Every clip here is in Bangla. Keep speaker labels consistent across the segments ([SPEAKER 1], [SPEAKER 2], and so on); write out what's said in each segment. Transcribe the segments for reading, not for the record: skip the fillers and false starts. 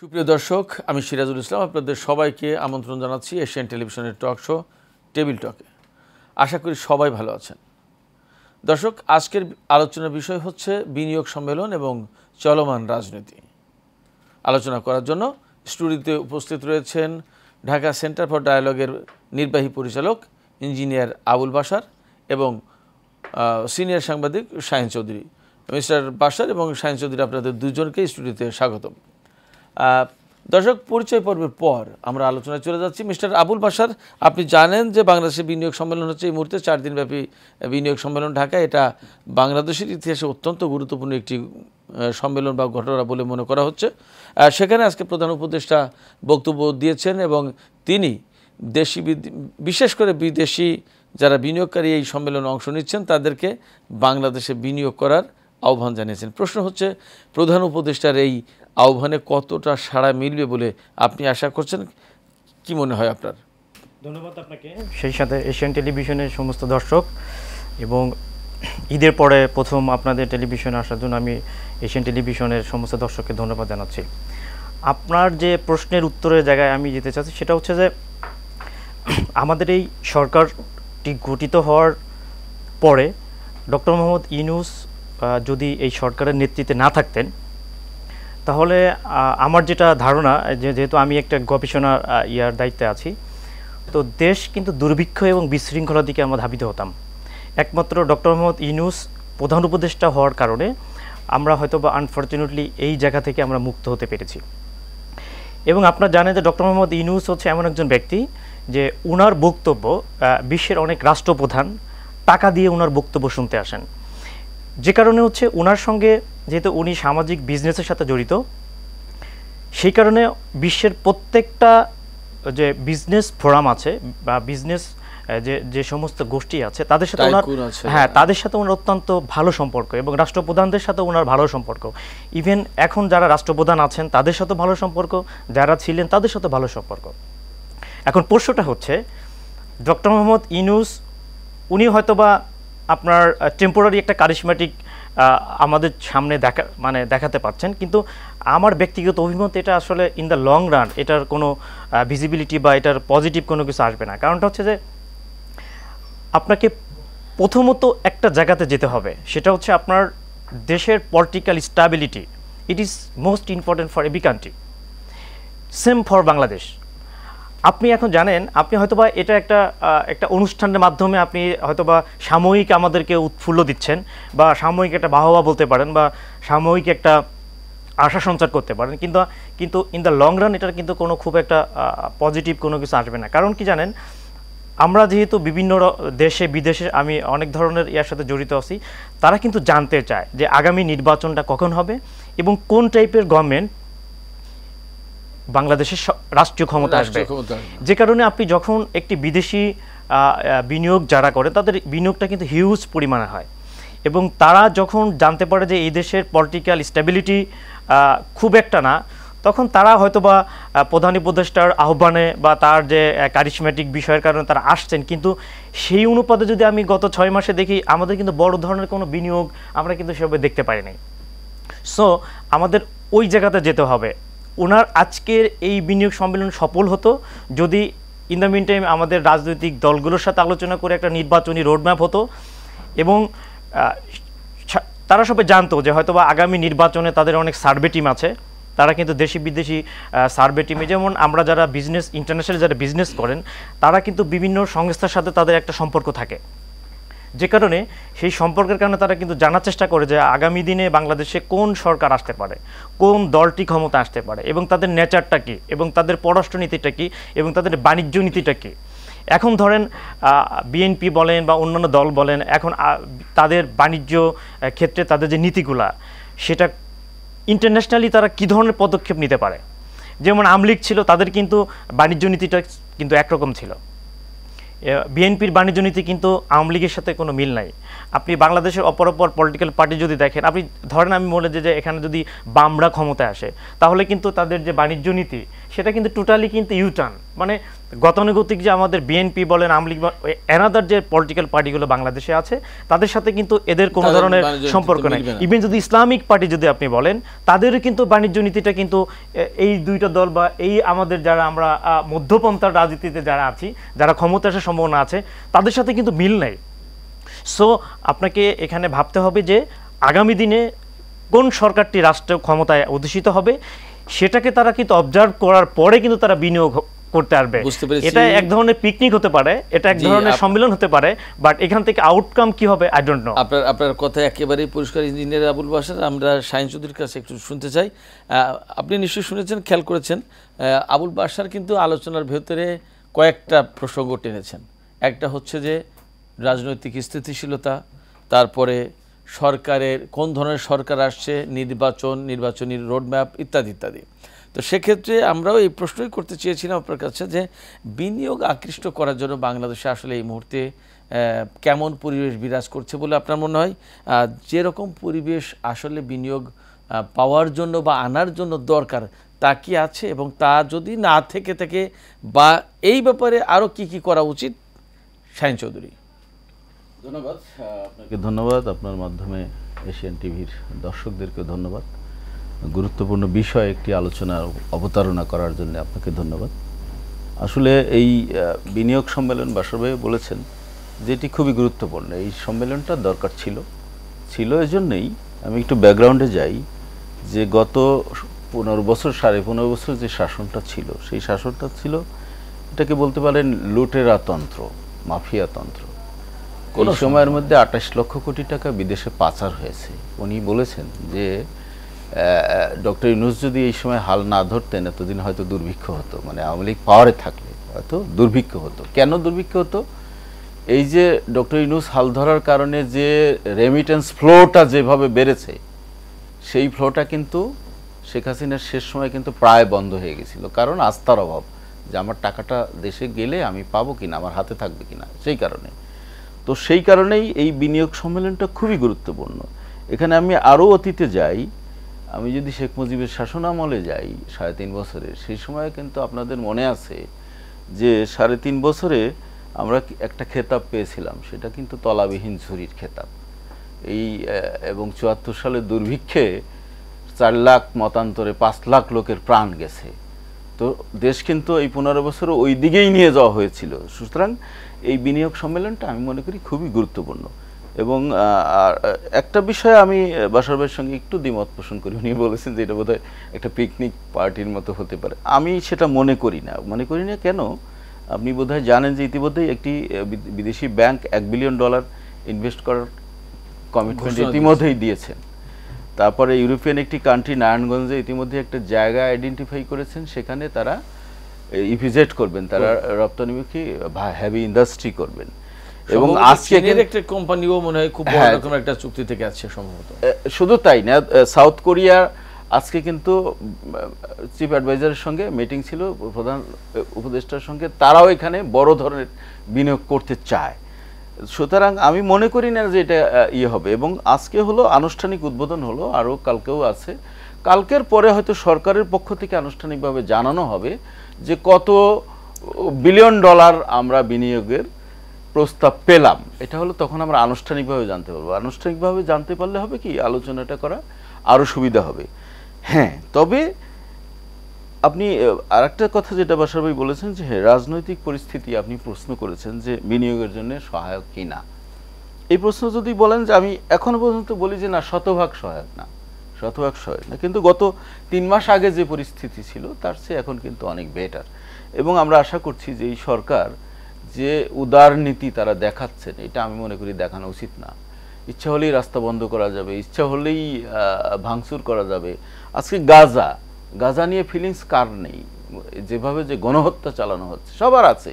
[SPEAKER 1] সুপ্রিয় দর্শক, আমি সিরাজুল ইসলাম আপনাদের সবাইকে আমন্ত্রণ জানাচ্ছি এশিয়ান টেলিভিশনের টক শো টেবিল টকে। আশা করি সবাই ভালো আছেন। দর্শক, আজকের আলোচনার বিষয় হচ্ছে বিনিয়োগ সম্মেলন এবং চলমান রাজনীতি। আলোচনা করার জন্য স্টুডিওতে উপস্থিত রয়েছেন ঢাকা সেন্টার ফর ডায়ালগের নির্বাহী পরিচালক ইঞ্জিনিয়ার আবুল বাশার এবং সিনিয়র সাংবাদিক শাহিন চৌধুরী। মিস্টার বাশার এবং শাহিন চৌধুরী, আপনাদের দুজনকে স্টুডিওতে স্বাগতম। দর্শক, পরিচয় পর্বের পর আমরা আলোচনায় চলে যাচ্ছি। মিস্টার আবুল বাশার, আপনি জানেন যে বাংলাদেশে বিনিয়োগ সম্মেলন হচ্ছে এই মুহূর্তে 4 দিনব্যাপী বিনিয়োগ সম্মেলন ঢাকা। এটা বাংলাদেশের ইতিহাসে অত্যন্ত গুরুত্বপূর্ণ একটি সম্মেলন বা ঘটনা বলে মনে করা হচ্ছে। সেখানে আজকে প্রধান উপদেষ্টা বক্তব্য দিয়েছেন এবং তিনি বিশেষ করে বিদেশি যারা বিনিয়োগকারী এই সম্মেলনে অংশ নিচ্ছেন তাদেরকে বাংলাদেশে বিনিয়োগ করার আহ্বান জানিয়েছেন। প্রশ্ন হচ্ছে, প্রধান উপদেষ্টার এই আহ্বানে কতটা সাড়া মিলবে বলে আপনি আশা করছেন? কি মনে হয় আপনার?
[SPEAKER 2] ধন্যবাদ আপনাকে, সেই সাথে এশিয়ান টেলিভিশনের সমস্ত দর্শক এবং ঈদের পরে প্রথম আপনাদের টেলিভিশনে আসার জন্য আমি এশিয়ান টেলিভিশনের সমস্ত দর্শককে ধন্যবাদ জানাচ্ছি। আপনার যে প্রশ্নের উত্তরের জায়গায় আমি যেতে চাচ্ছি সেটা হচ্ছে যে আমাদের এই সরকারটি গঠিত হওয়ার পরে ডক্টর মোহাম্মদ ইউনূস যদি এই সরকারের নেতৃত্বে না থাকতেন তাহলে আমার যেটা ধারণা, যেহেতু আমি একটা গবেষণা দায়িত্বে আছি, তো দেশ কিন্তু দুর্ভিক্ষ এবং বিশৃঙ্খলার দিকে আমরা ধাবিত হতাম। একমাত্র ডক্টর মোহাম্মদ ইউনূস প্রধান উপদেষ্টা হওয়ার কারণে আমরা হয়তো বা আনফর্চুনেটলি এই জায়গা থেকে আমরা মুক্ত হতে পেরেছি। এবং আপনারা জানেন যে ডক্টর মোহাম্মদ ইউনূস হচ্ছে এমন একজন ব্যক্তি যে উনার বক্তব্য বিশ্বের অনেক রাষ্ট্রপ্রধান টাকা দিয়ে উনার বক্তব্য শুনতে আসেন। যে কারণে হচ্ছে ওনার সঙ্গে, যেহেতু উনি সামাজিক বিজনেসের সাথে জড়িত, সেই কারণে বিশ্বের প্রত্যেকটা যে বিজনেস ফোরাম আছে বা বিজনেস যে সমস্ত গোষ্ঠী আছে তাদের সাথে ওনার তাদের সাথে ওনার অত্যন্ত ভালো সম্পর্ক এবং রাষ্ট্রপ্রধানদের সাথে ওনার ভালো সম্পর্ক। ইভেন এখন যারা রাষ্ট্রপ্রধান আছেন তাদের সাথে ভালো সম্পর্ক, যারা ছিলেন তাদের সাথে ভালো সম্পর্ক। এখন প্রশ্নটা হচ্ছে, ডক্টর মোহাম্মদ ইউনূস উনি হয়তোবা আপনার টেম্পোরারি একটা কারিশম্যাটিক আমাদের সামনে দেখাতে পারছেন, কিন্তু আমার ব্যক্তিগত অভিমত এটা আসলে ইন দ্য লং রান এটার কোনো ভিজিবিলিটি বা এটার পজিটিভ কোনো কিছু আসবে না। কারণটা হচ্ছে যে আপনাকে প্রথমত একটা জায়গাতে যেতে হবে, সেটা হচ্ছে আপনার দেশের political stability. It is most important for every country, same for Bangladesh. আপনি এখন জানেন, আপনি হয়তোবা এটা একটা অনুষ্ঠানের মাধ্যমে আপনি হয়তোবা সাময়িক আমাদেরকে উৎফুল্ল দিচ্ছেন বা সাময়িক একটা বাহবা বলতে পারেন বা সাময়িক একটা আশা সঞ্চার করতে পারেন, কিন্তু ইন দ্য লং রান এটার কিন্তু কোনো খুব একটা পজিটিভ কোনো কিছু আসবে না। কারণ কি জানেন, আমরা যেহেতু বিভিন্ন দেশে বিদেশে আমি অনেক ধরনের ইয়ার সাথে জড়িত আছি, তারা কিন্তু জানতে চায় যে আগামী নির্বাচনটা কখন হবে এবং কোন টাইপের গভর্নমেন্ট বাংলাদেশের রাষ্ট্রীয় ক্ষমতা আসবে। যে কারণে আপনি যখন একটি বিদেশি বিনিয়োগ যারা করে তাদের বিনিয়োগটা কিন্তু হিউজ পরিমাণে হয় এবং তারা যখন জানতে পারে যে এই দেশের পলিটিক্যাল স্টেবিলিটি খুব একটা না, তখন তারা হয়তোবা প্রধান উপদেষ্টার আহ্বানে বা তার যে কারিশম্যাটিক বিষয়ের কারণে তারা আসছেন, কিন্তু সেই অনুপাতে যদি আমি গত 6 মাসে দেখি আমাদের কিন্তু বড় ধরনের কোনো বিনিয়োগ আমরা কিন্তু সেভাবে দেখতে পারি নাই। সো আমাদের ওই জায়গাতে যেতে হবে। ওনার আজকের এই বিনিয়োগ সম্মেলন সফল হতো যদি ইন দ্য মিন টাইম আমাদের রাজনৈতিক দলগুলোর সাথে আলোচনা করে একটা নির্বাচনী রোডম্যাপ হতো এবং তারা সবাই জানতো যে হয়তোবা আগামী নির্বাচনে তাদের অনেক সার্ভে টিম আছে, তারা কিন্তু দেশি বিদেশি সার্ভে টিমে, যেমন আমরা যারা বিজনেস ইন্টারন্যাশনাল যারা বিজনেস করেন তারা কিন্তু বিভিন্ন সংস্থার সাথে তাদের একটা সম্পর্ক থাকে, যে কারণে সেই সম্পর্কের কারণে তারা কিন্তু জানার চেষ্টা করে যে আগামী দিনে বাংলাদেশে কোন সরকার আসতে পারে, কোন দলটি ক্ষমতা আসতে পারে এবং তাদের নেচারটা কী এবং তাদের পররাষ্ট্রনীতিটা কী এবং তাদের বাণিজ্য নীতিটা কী। এখন ধরেন বিএনপি বলেন বা অন্যান্য দল বলেন, এখন তাদের বাণিজ্য ক্ষেত্রে তাদের যে নীতিগুলা সেটা ইন্টারন্যাশনালি তারা কী ধরনের পদক্ষেপ নিতে পারে। যেমন আওয়ামী লীগ ছিল, তাদের কিন্তু বাণিজ্য নীতিটা কিন্তু একরকম ছিল, বিএনপির বাণিজ্য নীতি কিন্তু আওয়ামী লীগের সাথে কোনো মিল নাই। আপনি বাংলাদেশের অপর পলিটিক্যাল পার্টি যদি দেখেন, আপনি ধরেন আমি বলে যে এখানে যদি বামরা ক্ষমতায় আসে তাহলে কিন্তু তাদের যে বাণিজ্য নীতি সেটা কিন্তু টোটালি কিন্তু ইউটার্ন, মানে গতানুগতিক যে আমাদের বিএনপি বলেন, আওয়ামী লীগ, অ্যানাদার যে পলিটিক্যাল পার্টিগুলো বাংলাদেশে আছে তাদের সাথে কিন্তু এদের কোনো ধরনের সম্পর্ক নেই। ইভেন যদি ইসলামিক পার্টি যদি আপনি বলেন, তাদেরও কিন্তু বাণিজ্য নীতিটা কিন্তু এই দুইটা দল বা এই আমাদের যারা আমরা মধ্যপন্থার রাজনীতিতে যারা আছি, যারা ক্ষমতা আসার সম্ভাবনা আছে, তাদের সাথে কিন্তু মিল নেই। সো আপনাকে এখানে ভাবতে হবে যে আগামী দিনে কোন সরকারটি রাষ্ট্র ক্ষমতায় অধিষ্ঠিত হবে, সেটাকে তারা কিন্তু অবজার্ভ করার পরে কিন্তু তারা বিনিয়োগ করতে পারবে। এটা এক ধরনের পিকনিক হতে পারে, এটা এক ধরনের সম্মেলন হতে পারে, বাট এখান থেকে আউটকাম কি হবে আই ডোন্ট নো।
[SPEAKER 1] আপনার কথা একেবারেই পরিষ্কার ইঞ্জিনিয়ার আবুল বাশার। আমরা শাহিন চৌধুরীর কাছে একটু শুনতে চাই। আপনি নিশ্চয়ই শুনেছেন, খেয়াল করেছেন, আবুল বাশার কিন্তু আলোচনার ভেতরে কয়েকটা প্রসঙ্গ টেনেছেন। একটা হচ্ছে যে রাজনৈতিক স্থিতিশীলতা, তারপরে সরকারের কোন ধরনের সরকার আসছে, নির্বাচনী রোডম্যাপ ইত্যাদি ইত্যাদি। তো সেক্ষেত্রে আমরাও এই প্রশ্নই করতে চেয়েছিলাম আপনার কাছে যে বিনিয়োগ আকৃষ্ট করার জন্য বাংলাদেশে আসলে এই মুহূর্তে কেমন পরিবেশ বিরাজ করছে বলে আপনার মনে হয়? যেরকম পরিবেশ আসলে বিনিয়োগ পাওয়ার জন্য বা আনার জন্য দরকার তা কি আছে, এবং তা যদি না থেকে থাকে বা এই ব্যাপারে আরও কি কি করা উচিত? শাহিন চৌধুরী।
[SPEAKER 3] ধন্যবাদ আপনাকে, ধন্যবাদ আপনার মাধ্যমে এশিয়ান টিভির দর্শকদেরকে ধন্যবাদ। গুরুত্বপূর্ণ বিষয় একটি আলোচনা অবতারণা করার জন্য আপনাকে ধন্যবাদ। আসলে এই বিনিয়োগ সম্মেলন বাশার ভাই বলেছেন যে এটি খুবই গুরুত্বপূর্ণ। এই সম্মেলনটা দরকার ছিল এজন্যই আমি একটু ব্যাকগ্রাউন্ডে যাই যে গত 15 বছর 15.5 বছর যে শাসনটা ছিল, সেই শাসনটা ছিল এটাকে বলতে পারেন লুটেরা তন্ত্র, মাফিয়া তন্ত্র। কোন সময়ের মধ্যে 28 লক্ষ কোটি টাকা বিদেশে পাচার হয়েছে। উনি বলেছেন যে ডক্টর ইউনূস যদি এই সময় হাল না ধরতেন এতদিন হয়তো দুর্ভিক্ষ হতো, মানে আওয়ামী লীগ পাওয়ারে থাকলে হয়তো দুর্ভিক্ষ হতো। কেন দুর্ভিক্ষ হতো? এই যে ডক্টর ইউনূস হাল ধরার কারণে যে রেমিটেন্স ফ্লোটা যেভাবে বেড়েছে, সেই ফ্লোটা কিন্তু শেখ হাসিনার শেষ সময় কিন্তু প্রায় বন্ধ হয়ে গেছিল। কারণ আস্থার অভাব, যে আমার টাকাটা দেশে গেলে আমি পাবো কিনা, আমার হাতে থাকবে কিনা, সেই কারণে। তো সেই কারণেই এই বিনিয়োগ সম্মেলনটা খুবই গুরুত্বপূর্ণ। এখানে আমি আরও অতীতে যাই, আমি যদি শেখ মুজিবের শাসনামলে যাই 3.5 বছরের, সেই সময় কিন্তু আপনাদের মনে আছে যে 3.5 বছরে আমরা একটা খেতাব পেয়েছিলাম, সেটা কিন্তু তলাবিহীন ঝুরির খেতাব। এবং 74 সালে দুর্ভিক্ষে 4 লাখ মতান্তরে 5 লাখ লোকের প্রাণ গেছে। তো দেশ কিন্তু এই 15 বছরে ওই দিকেই নিয়ে যাওয়া হয়েছিল। সুতরাং এই বিনিয়োগ সম্মেলনটা আমি মনে করি খুবই গুরুত্বপূর্ণ। এবং একটা বিষয় আমি বাশার ভাইয়ের সঙ্গে একটু দ্বিমত পোষণ করি। উনি বলেছেন যে এটা বোধহয় একটা পিকনিক পার্টির মতো হতে পারে। আমি সেটা মনে করি না। কেন? আপনি বোধহয় জানেন যে ইতিমধ্যেই একটি বিদেশি ব্যাংক $1 বিলিয়ন ইনভেস্ট করার কমিটমেন্ট ইতিমধ্যেই দিয়েছেন। তারপরে ইউরোপিয়ান একটি কান্ট্রি নারায়ণগঞ্জে ইতিমধ্যে একটা জায়গা আইডেন্টিফাই করেছেন, সেখানে তারা ইপিজেড করবেন, তারা রপ্তানিমুখী হেভি ইন্ডাস্ট্রি করবেন। এবং আজকে
[SPEAKER 1] একটা কোম্পানিও মনে হয় খুব বড় রকম একটা চুক্তি থেকে আছে সম্ভবত।
[SPEAKER 3] শুধু তাই না, সাউথ কোরিয়া আজকে কিন্তু চিফ অ্যাডভাইজারের সঙ্গে মিটিং ছিল, প্রধান উপদেষ্টার সঙ্গে, তারাও এখানে বড় ধরনের বিনিয়োগ করতে চায়। সুতরাং আমি মনে করি না যে এটা হবে। এবং আজকে হলো আনুষ্ঠানিক উদ্বোধন হলো, আরও কালকেও আছে। কালকের পরে হয়তো সরকারের পক্ষ থেকে আনুষ্ঠানিকভাবে জানানো হবে যে কত বিলিয়ন ডলার আমরা বিনিয়োগের প্রস্তাব পেলাম। এটা হলো তখন আমরা আনুষ্ঠানিকভাবে জানতে পারবো। আনুষ্ঠানিকভাবে জানতে পারলে হবে কি, আলোচনাটা করা আরও সুবিধা হবে। হ্যাঁ, তবে আপনি আরেকটা কথা যেটা বাশার ভাই বলেছেন যে রাজনৈতিক পরিস্থিতি, আপনি প্রশ্ন করেছেন যে বিনিয়োগের জন্য সহায়ক কি না। এই প্রশ্ন যদি বলেন যে আমি এখনো পর্যন্ত বলি যে না, শতভাগ সহায়ক না। কিন্তু গত 3 মাস আগে যে পরিস্থিতি ছিল তার চেয়ে এখন কিন্তু অনেক বেটার। এবং আমরা আশা করছি যে এই সরকার যে উদার নীতি তারা দেখাচ্ছেন, এটা আমি মনে করি দেখানো উচিত না। ইচ্ছা হলেই রাস্তা বন্ধ করা যাবে, ইচ্ছা হলেই ভাঙচুর করা যাবে। আজকে গাজা নিয়ে ফিলিংস কার নেই? যেভাবে যে গণহত্যা চালানো হচ্ছে সবার আছে,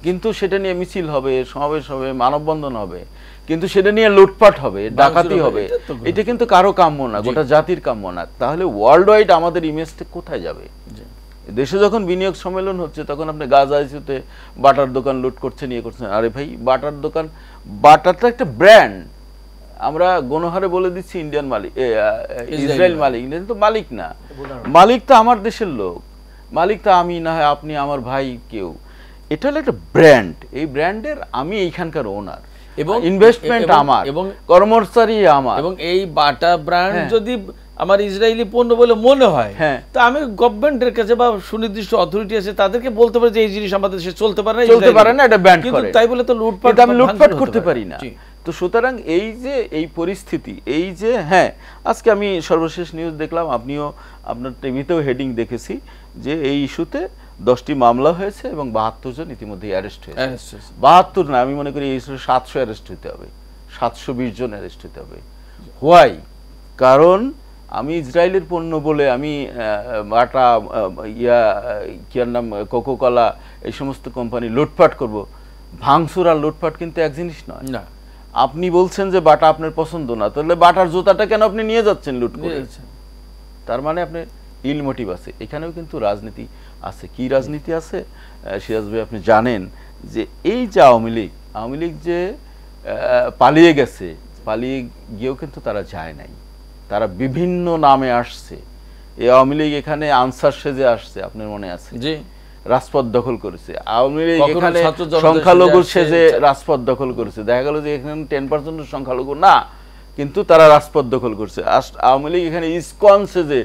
[SPEAKER 3] কিন্তু সেটা নিয়ে মিছিল হবে, সমাবেশ হবে, মানববন্ধন হবে, কিন্তু সেটা নিয়ে লুটপাট হবে, ডাকাতি হবে, এটা কিন্তু কারো কাম্য না, গোটা জাতির কাম্য না। তাহলে ওয়ার্ল্ড ওয়াইড আমাদের ইমেজটা কোথায় যাবে? দেশে যখন বিনিয়োগ সম্মেলন হচ্ছে তখন আপনি গাজা ইস্যুতে বাটার দোকান লুট করছেন, ইয়ে করছেন। আরে ভাই, বাটার দোকান, বাটারটা একটা ব্র্যান্ড। আমরা গণহারে বলে দিচ্ছি ইন্ডিয়ান মালিক, ইসরায়েল মালিক, কিন্তু মালিক না। মালিক তো আমার দেশের লোক, মালিক তো আমি না হয় আপনি, আমার ভাই, কেউ। এটা হলো একটা ব্র্যান্ড, এই ব্র্যান্ডের আমি এইখানকার ওনার
[SPEAKER 1] এবং
[SPEAKER 3] ইনভেস্টমেন্ট আমার
[SPEAKER 1] এবং
[SPEAKER 3] কর্মচারী আমার।
[SPEAKER 1] এবং এই বাটা ব্র্যান্ড যদি আমার ইসরায়েলি পণ্য বলে মনে হয়, তো আমি গভর্নমেন্টের কাছে বা সুনির্দিষ্ট অথরিটি আছে তাদেরকে বলতে পারি যে এই জিনিস আমাদের দেশে চলতে পারে না,
[SPEAKER 3] এটা ব্যান্ড করে,
[SPEAKER 1] কিন্তু তাই বলে তো লুটপাট
[SPEAKER 3] আমি লুটপাট করতে পারি না। তো সুতরাং এই যে এই পরিস্থিতি, এই যে আজকে আমি সর্বশেষ নিউজ দেখলাম, আপনিও আপনার টিভিতেও হেডিং দেখেছি যে এই ইস্যুতে 10টি মামলা হয়েছে এবং 72 জন ইতিমধ্যে অ্যারেস্ট হয়েছে। 72 না, আমি মনে করি এই 700 অ্যারেস্ট হতে হবে, 720 জন অ্যারেস্ট হতে হবে। হোয়াই? কারণ আমি ইসরায়েলের পণ্য বলে আমি বাটা কি আর নাম কোকোকলা এই সমস্ত কোম্পানি লুটপাট করব। ভাঙচুর আর লুটপাট কিন্তু এক জিনিস নয়।
[SPEAKER 1] না,
[SPEAKER 3] আপনি বলছেন যে বাটা আপনার পছন্দ না, তাহলে বাটার জুতাটা কেন আপনি নিয়ে যাচ্ছেন লুট করে? তার মানে আপনার ইল মোটিভ আছে। এখানেও কিন্তু রাজনীতি আছে। কি রাজনীতি আছে সিরাজ ভাই? আপনি জানেন যে এই যে আওয়ামী লীগ যে পালিয়ে গেছে, পালিয়ে গিয়েও কিন্তু তারা যায় নাই, তারা বিভিন্ন নামে আসছে। এই আওয়ামী লীগ এখানে আনসার সেজে আসছে, আপনার মনে আছে?
[SPEAKER 1] জি,
[SPEAKER 3] রাজপথ দখল করেছে। আওয়ামী লীগ এখানে সংখ্যালঘু সেজে রাজপথ দখল করেছে। দেখা গেল যে এখানে 10% সংখ্যালঘু না, কিন্তু তারা রাজপথ দখল করছে। আওয়ামী লীগ এখানে ইসকন সেজে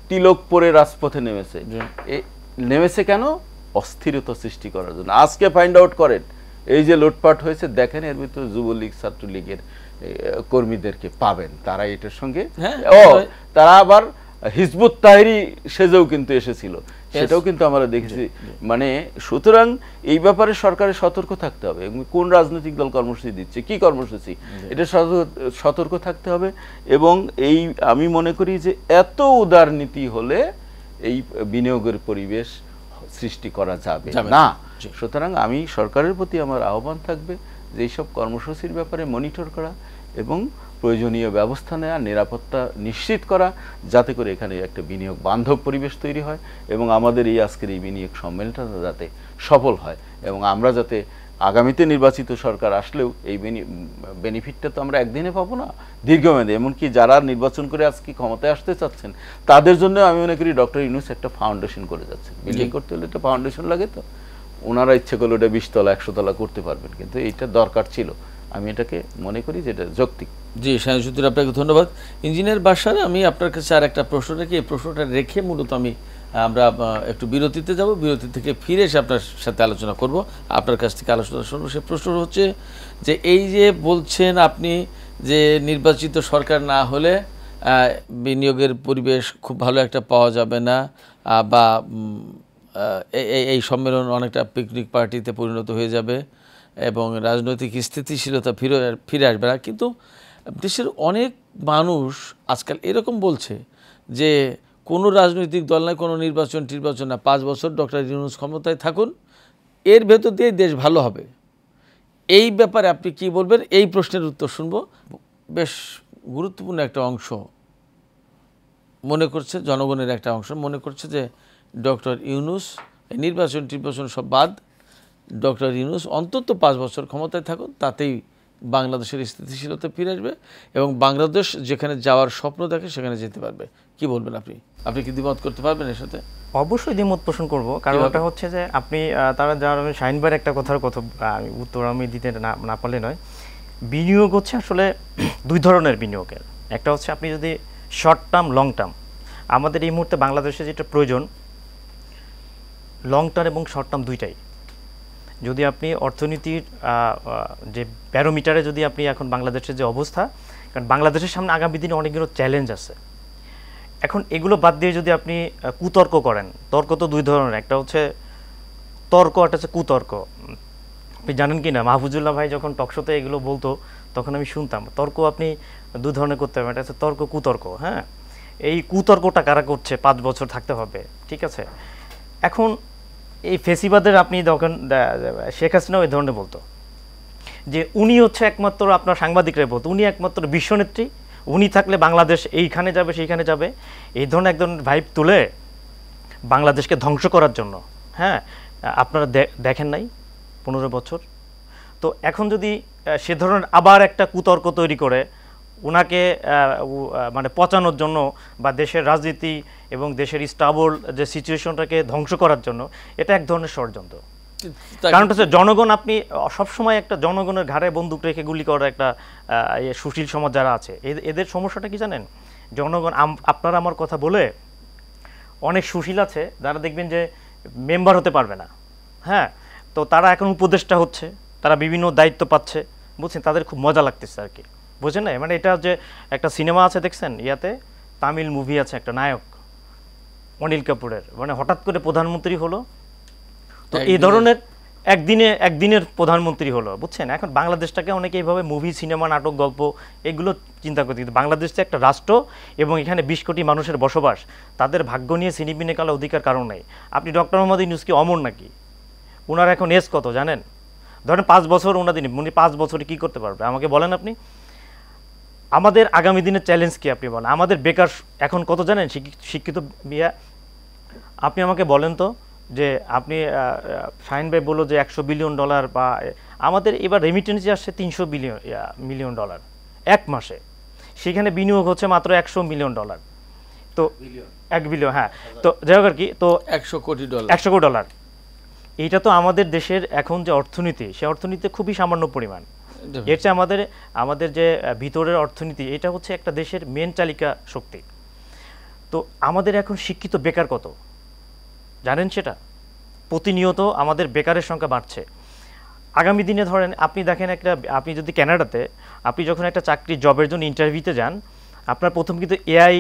[SPEAKER 3] তিলক পরে রাজপথে নেমেছে কেন? অস্থিরতা সৃষ্টি করার জন্য। আজকে ফাইন্ড আউট করেন, এই যে লুটপাট হয়েছে, দেখেন এর ভিতরে যুবলীগ ছাত্রলীগের কর্মীদেরকে পাবেন, তারা এটার সঙ্গে তারা আবার হিজবুত তাহরি সেজেও কিন্তু এসেছিল, সেটাও কিন্তু আমরা দেখেছি। মানে সুতরাং এই ব্যাপারে সরকারের সতর্ক থাকতে হবে। কোন রাজনৈতিক দল কর্মসূচি দিচ্ছে, কি কর্মসূচি, এটা সতর্ক থাকতে হবে। এবং এই আমি মনে করি যে এত উদারনীতি হলে এই বিনিয়োগের পরিবেশ সৃষ্টি করা যাবে না। সুতরাং আমি সরকারের প্রতি আমার আহ্বান থাকবে যে এইসব কর্মসূচির ব্যাপারে মনিটর করা এবং প্রয়োজনীয় ব্যবস্থা নেওয়া, নিরাপত্তা নিশ্চিত করা, যাতে করে এখানে একটা বিনিয়োগ বান্ধব পরিবেশ তৈরি হয় এবং আমাদের এই আজকের এই বিনিয়োগ সম্মেলনটা যাতে সফল হয় এবং আমরা যাতে আগামীতে নির্বাচিত সরকার আসলেও এই বেনিফিটটা তো আমরা একদিনে পাবো না, দীর্ঘমেয়াদে। এমনকি যারা নির্বাচন করে আজকে ক্ষমতায় আসতে চাচ্ছেন তাদের জন্য আমি মনে করি ডক্টর ইউনূস একটা ফাউন্ডেশন করে যাচ্ছেন। বিল্ডিং করতে হলে একটা ফাউন্ডেশন লাগে, তো ওনারা ইচ্ছে করলে ওটা 20 তলা 100 তলা করতে পারবেন, কিন্তু এইটা দরকার ছিল। আমি এটাকে মনে করি যে এটা যৌক্তিক।
[SPEAKER 1] জি, শাহিনুদ্দিন আপনাকে ধন্যবাদ। ইঞ্জিনিয়ার বাশার, আমি আপনার কাছে আর একটা প্রশ্ন রেখে, এই প্রশ্নটা রেখে মূলত আমরা একটু বিরতিতে যাব। বিরতি থেকে ফিরে এসে আপনার সাথে আলোচনা করব, আপনার কাছ থেকে আলোচনা শুনবো। সে প্রশ্ন হচ্ছে যে এই যে বলছেন আপনি যে নির্বাচিত সরকার না হলে বিনিয়োগের পরিবেশ খুব ভালো একটা পাওয়া যাবে না, বা এই সম্মেলন অনেকটা পিকনিক পার্টিতে পরিণত হয়ে যাবে এবং রাজনৈতিক স্থিতিশীলতা ফিরে আসবে না। কিন্তু দেশের অনেক মানুষ আজকাল এরকম বলছে যে কোনো রাজনৈতিক দল নয়, কোনো নির্বাচন না, 5 বছর ডক্টর ইউনূস ক্ষমতায় থাকুন, এর ভেতর দিয়ে দেশ ভালো হবে। এই ব্যাপারে আপনি কি বলবেন? এই প্রশ্নের উত্তর শুনব। বেশ গুরুত্বপূর্ণ একটা অংশ মনে করছে, জনগণের একটা অংশ মনে করছে যে ডক্টর ইউনূস নির্বাচন সব বাদ, ডক্টর ইউনূস অন্তত 5 বছর ক্ষমতায় থাকুন, তাতেই বাংলাদেশের স্থিতিশীলতা ফিরে আসবে এবং বাংলাদেশ যেখানে যাওয়ার স্বপ্ন দেখে সেখানে যেতে পারবে। কি বলবেন আপনি? আপনি কি দ্বিমত করতে পারবেন এর সাথে?
[SPEAKER 2] অবশ্যই দ্বিমত পোষণ করব, কারণ ওটা হচ্ছে যে আপনি তারা যারা শাহিনবার একটা কথার কথা উত্তর আমি দিতে না পারলে নয়। বিনিয়োগ হচ্ছে আসলে 2 ধরনের বিনিয়োগের। একটা হচ্ছে আপনি যদি শর্ট টার্ম, লং টার্ম। আমাদের এই মুহূর্তে বাংলাদেশে যেটা প্রয়োজন, লং টার্ম এবং শর্ট টার্ম দুইটাই। যদি আপনি অর্থনীতির যে ব্যারোমিটারে যদি আপনি এখন বাংলাদেশের যে অবস্থা, কারণ বাংলাদেশের সামনে আগামী দিনে অনেকগুলো চ্যালেঞ্জ আছে। এখন এগুলো বাদ দিয়ে যদি আপনি কুতর্ক করেন, তর্ক তো 2 ধরনের, একটা হচ্ছে তর্ক, একটা হচ্ছে কুতর্ক। আপনি জানেন কি না, মাহফুজুল্লাহ ভাই যখন টকশোতে এগুলো বলতো তখন আমি শুনতাম। তর্ক আপনি 2 ধরনের করতে পারবেন, একটা হচ্ছে তর্ক, কুতর্ক। হ্যাঁ, এই কুতর্কটা কারা করছে? 5 বছর থাকতে হবে, ঠিক আছে। এখন এই ফেসিবাদের আপনি তখন শেখ হাসিনাও এই ধরনের বলতো যে উনি হচ্ছে একমাত্র, আপনার সাংবাদিকরাই বলতো উনি একমাত্র বিশ্বনেত্রী, উনি থাকলে বাংলাদেশ এইখানে যাবে সেইখানে যাবে, এই ধরনের একজন ভাইব তুলে বাংলাদেশকে ধ্বংস করার জন্য। হ্যাঁ, আপনারা দেখেন নাই 15 বছর। তো এখন যদি সে ধরনের আবার একটা কুতর্ক তৈরি করে ওনাকে মানে পচানোর জন্য বা দেশের রাজনীতি এবং দেশের স্টাবল যে সিচুয়েশনটাকে ধ্বংস করার জন্য, এটা এক ধরনের ষড়যন্ত্র। কারণটা হচ্ছে জনগণ, আপনি সবসময় একটা জনগণের ঘাড়ে বন্দুক রেখে গুলি করার একটা সুশীল সমাজ যারা আছে, এদের সমস্যাটা কি জানেন? জনগণ আপনারা আমার কথা বলে অনেক সুশীল আছে যারা দেখবেন যে মেম্বার হতে পারবে না, হ্যাঁ, তো তারা এখন উপদেষ্টা হচ্ছে, তারা বিভিন্ন দায়িত্ব পাচ্ছে, বুঝছেন, তাদের খুব মজা লাগতেছে আর কি, বুঝছেন না? মানে এটা যে একটা সিনেমা আছে দেখছেন, ইয়াতে তামিল মুভি আছে, একটা নায়ক অনিল কাপুরের, মানে হঠাৎ করে প্রধানমন্ত্রী হলো, তো এই ধরনের একদিনের প্রধানমন্ত্রী হলো, বুঝছেন? এখন বাংলাদেশটাকে অনেকে এইভাবে মুভি, সিনেমা, নাটক, গল্প এগুলো চিন্তা করতে, কিন্তু বাংলাদেশ তো একটা রাষ্ট্র এবং এখানে 20 কোটি মানুষের বসবাস, তাদের ভাগ্য নিয়ে ছিনিমিনি কালা অধিকার কারণ নেই। আপনি ডক্টর মোহাম্মদ ইউনূস কি অমর নাকি? ওনার এখন এজ কত জানেন? ধরেন 5 বছর ওনাদের, উনি 5 বছরে কী করতে পারবে আমাকে বলেন আপনি? আমাদের আগামী দিনের চ্যালেঞ্জ কি আপনি বলেন? আমাদের বেকার এখন কত জানেন? শিক্ষিত বিয়া, আপনি আমাকে বলেন তো, যে আপনি শাহিন ভাই বললো যে $100 বিলিয়ন, বা আমাদের এবার রেমিটেন্স আসছে $300 মিলিয়ন এক মাসে, সেখানে বিনিয়োগ হচ্ছে মাত্র $100 মিলিয়ন, তো 1 বিলিয়ন, হ্যাঁ, তো যাই হোক আর কি, তো $100 কোটি, এইটা তো আমাদের দেশের এখন যে অর্থনীতি, সে অর্থনীতিতে খুবই সামান্য পরিমাণ। এর চেয়ে আমাদের যে ভিতরের অর্থনীতি, এটা হচ্ছে একটা দেশের মেন চালিকা শক্তি। তো আমাদের এখন শিক্ষিত বেকার কত জানেন? সেটা প্রতিনিয়ত আমাদের বেকারের সংখ্যা বাড়ছে। আগামী দিনে ধরেন আপনি দেখেন, আপনি যদি কানাডাতে আপনি যখন একটা চাকরি জবের জন্য ইন্টারভিউতে যান, আপনার প্রথম কিন্তু এআই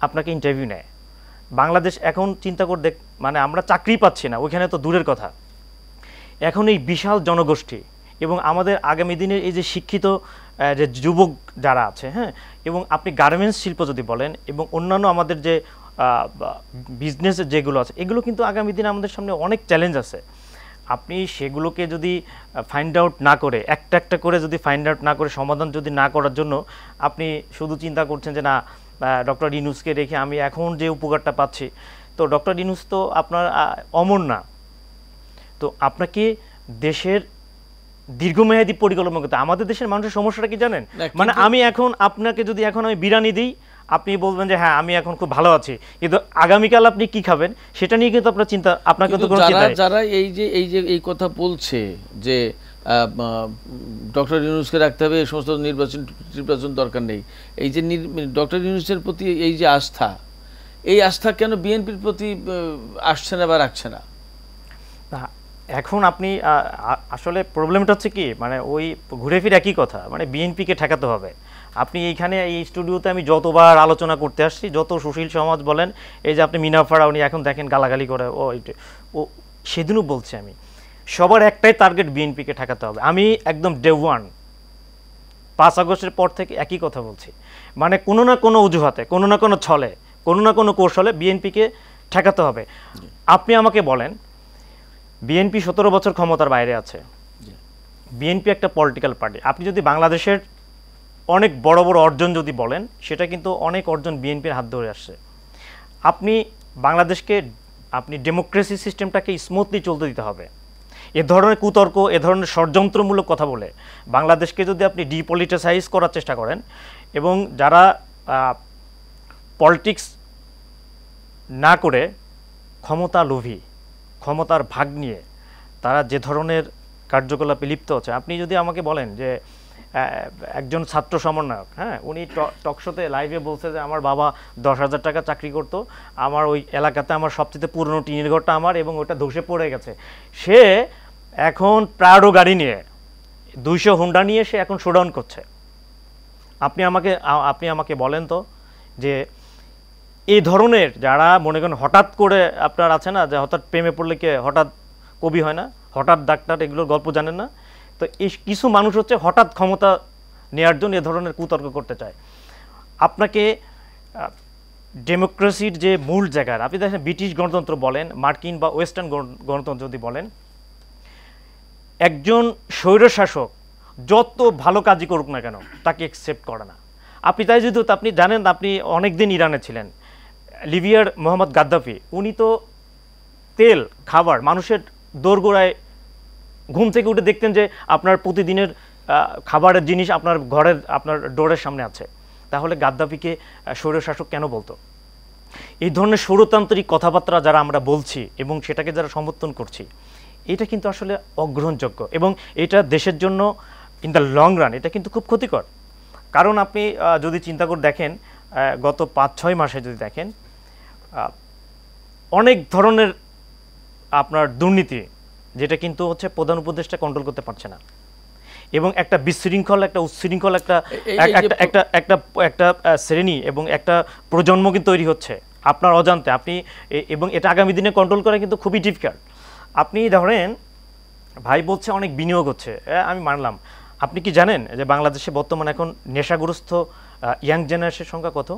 [SPEAKER 2] আপনাকে ইন্টারভিউ নেয়। বাংলাদেশ এখন চিন্তা করে মানে আমরা চাকরি পাচ্ছি না, ওইখানে তো দূরের কথা। এখন এই বিশাল জনগোষ্ঠী এবং আমাদের আগামী দিনের এই যে শিক্ষিত যে যুবক যারা আছে, হ্যাঁ, এবং আপনি গার্মেন্টস শিল্প যদি বলেন এবং অন্যান্য আমাদের যে বিজনেস যেগুলো আছে, এগুলো কিন্তু আগামী দিনে আমাদের সামনে অনেক চ্যালেঞ্জ আছে। আপনি সেগুলোকে যদি ফাইন্ড আউট না করে, একটা একটা করে যদি ফাইন্ড আউট না করে, সমাধান যদি না করার জন্য আপনি শুধু চিন্তা করছেন যে না ডক্টর ইউনূসকে রেখে আমি এখন যে উপকারটা পাচ্ছি, তো ডক্টর ইউনূস তো আপনার অমর না। তো আপনাকে দেশের দীর্ঘমেয়াদী পরিকল্পনা করতে, আমাদের দেশের মানুষের সমস্যাটা কি জানেন? মানে আমি এখন আপনাকে যদি এখন আমি বিরিয়ানি দিই, আপনি বলবেন যে হ্যাঁ আমি এখন খুব ভালো আছি, কিন্তু আগামীকাল আপনি কি খাবেন সেটা নিয়ে কিন্তু আপনার চিন্তা, আপনার কিন্তু কোনো চিন্তা নেই।
[SPEAKER 1] যারা এই কথা বলছে যে ডক্টর ইউনূসকে রাখতে হবে, এই সমস্ত নির্বাচন দরকার নেই, এই যে ডক্টর ইউনূসের প্রতি এই যে আস্থা, এই আস্থা কেন বিএনপির প্রতি আসছে না বা রাখছে না?
[SPEAKER 2] এখন আপনি আসলে প্রবলেমটা হচ্ছে কি, মানে ওই ঘুরে ফিরে একই কথা, মানে বিএনপিকে ঠেকাতে হবে। আপনি এইখানে এই স্টুডিওতে আমি যতবার আলোচনা করতে আসছি, যত সুশীল সমাজ বলেন, এই যে আপনি মিনাফারা উনি এখন দেখেন গালাগালি করে, ও সেদিনও বলছি আমি, সবার একটাই টার্গেট, বিএনপিকে ঠেকাতে হবে। আমি একদম ডে 1 5 আগস্টের পর থেকে একই কথা বলছি, মানে কোনো না কোনো অজুহাতে, কোনো না কোনো ছলে, কোনো না কোনো কৌশলে বিএনপিকে ঠেকাতে হবে। আপনি আমাকে বলেন, বিএনপি 17 বছর ক্ষমতার বাইরে আছে, বিএনপি একটা পলিটিক্যাল পার্টি। আপনি যদি বাংলাদেশের অনেক বড় বড় অর্জন যদি বলেন, সেটা কিন্তু অনেক অর্জন বিএনপির হাত ধরে আসছে। আপনি বাংলাদেশকে, আপনি ডেমোক্রেসি সিস্টেমটাকে স্মুথলি চলতে দিতে হবে। এ ধরনের কুতর্ক, এ ধরনের ষড়যন্ত্রমূলক কথা বলে বাংলাদেশকে যদি আপনি ডিপলিটিসাইজ করার চেষ্টা করেন, এবং যারা পলিটিক্স না করে ক্ষমতা লোভী, ক্ষমতার ভাগ নিয়ে তারা যে ধরনের কার্যকলাপে লিপ্ত হচ্ছে, আপনি যদি আমাকে বলেন যে একজন ছাত্র সমন্বয়ক, হ্যাঁ, উনি টকশোতে লাইভে বলছে যে আমার বাবা 10,000 টাকা চাকরি করতো, আমার ওই এলাকাতে আমার সবচেয়ে পুরনো টিনের ঘরটা আমার, এবং ওটা ধসে পড়ে গেছে। সে এখন প্রাডো গাড়ি নিয়ে 200 হুন্ডা নিয়ে সে এখন শোডাউন করছে। আপনি আমাকে বলেন তো, যে এই ধরনের যারা মনে করেন হঠাৎ করে, আপনার আছে না যে হঠাৎ প্রেমে পড়লে কে হঠাৎ কবি হয় না, হঠাৎ ডাক্তার, এগুলোর গল্প জানেন না? তো এই কিছু মানুষ হচ্ছে হঠাৎ ক্ষমতা নেওয়ার জন্য এ ধরনের কুতর্ক করতে চায়। আপনাকে ডেমোক্রেসির যে মূল জায়গার, আপনি দেখেন ব্রিটিশ গণতন্ত্র বলেন, মার্কিন বা ওয়েস্টার্ন গণতন্ত্র যদি বলেন, একজন স্বৈরশাসক যত ভালো কাজই করুক না কেন তাকে অ্যাকসেপ্ট করে না। আপনি তাই যদি আপনি জানেন, আপনি অনেক দিন ইরানে ছিলেন, লিবিয়ার মোহাম্মদ গাদ্দাফি, উনি তো তেল খাবার মানুষের দোরগোড়ায় ঘুম থেকে উঠে দেখতেন যে আপনার প্রতিদিনের খাবারের জিনিস আপনার ঘরের, আপনার ডোরের সামনে আছে। তাহলে গাদ্দাফিকে স্বৈরশাসক কেন বলতো? এই ধরনের স্বৈরতান্ত্রিক কথাবার্তা যারা আমরা বলছি এবং সেটাকে যারা সমর্থন করছি, এটা কিন্তু আসলে অগ্রহণযোগ্য এবং এটা দেশের জন্য ইন দ্য লং রান এটা কিন্তু খুব ক্ষতিকর। কারণ আপনি যদি চিন্তা করে দেখেন গত 5-6 মাসে যদি দেখেন অনেক ধরনের আপনার দুর্নীতি, যেটা কিন্তু হচ্ছে প্রধান উপদেষ্টা কন্ট্রোল করতে পারছে না, এবং একটা বিশৃঙ্খল একটা উচ্ছৃঙ্খল একটা একটা একটা একটা শ্রেণী এবং একটা প্রজন্ম কিন্তু তৈরি হচ্ছে আপনার অজান্তে আপনি, এবং এটা আগামী দিনে কন্ট্রোল করা কিন্তু খুবই ডিফিকাল্ট। আপনি ধরেন ভাই বলছে অনেক বিনিয়োগ হচ্ছে, আমি মানলাম। আপনি কি জানেন যে বাংলাদেশে বর্তমানে এখন নেশাগ্রস্ত ইয়াং জেনারেশনের সংখ্যা কত,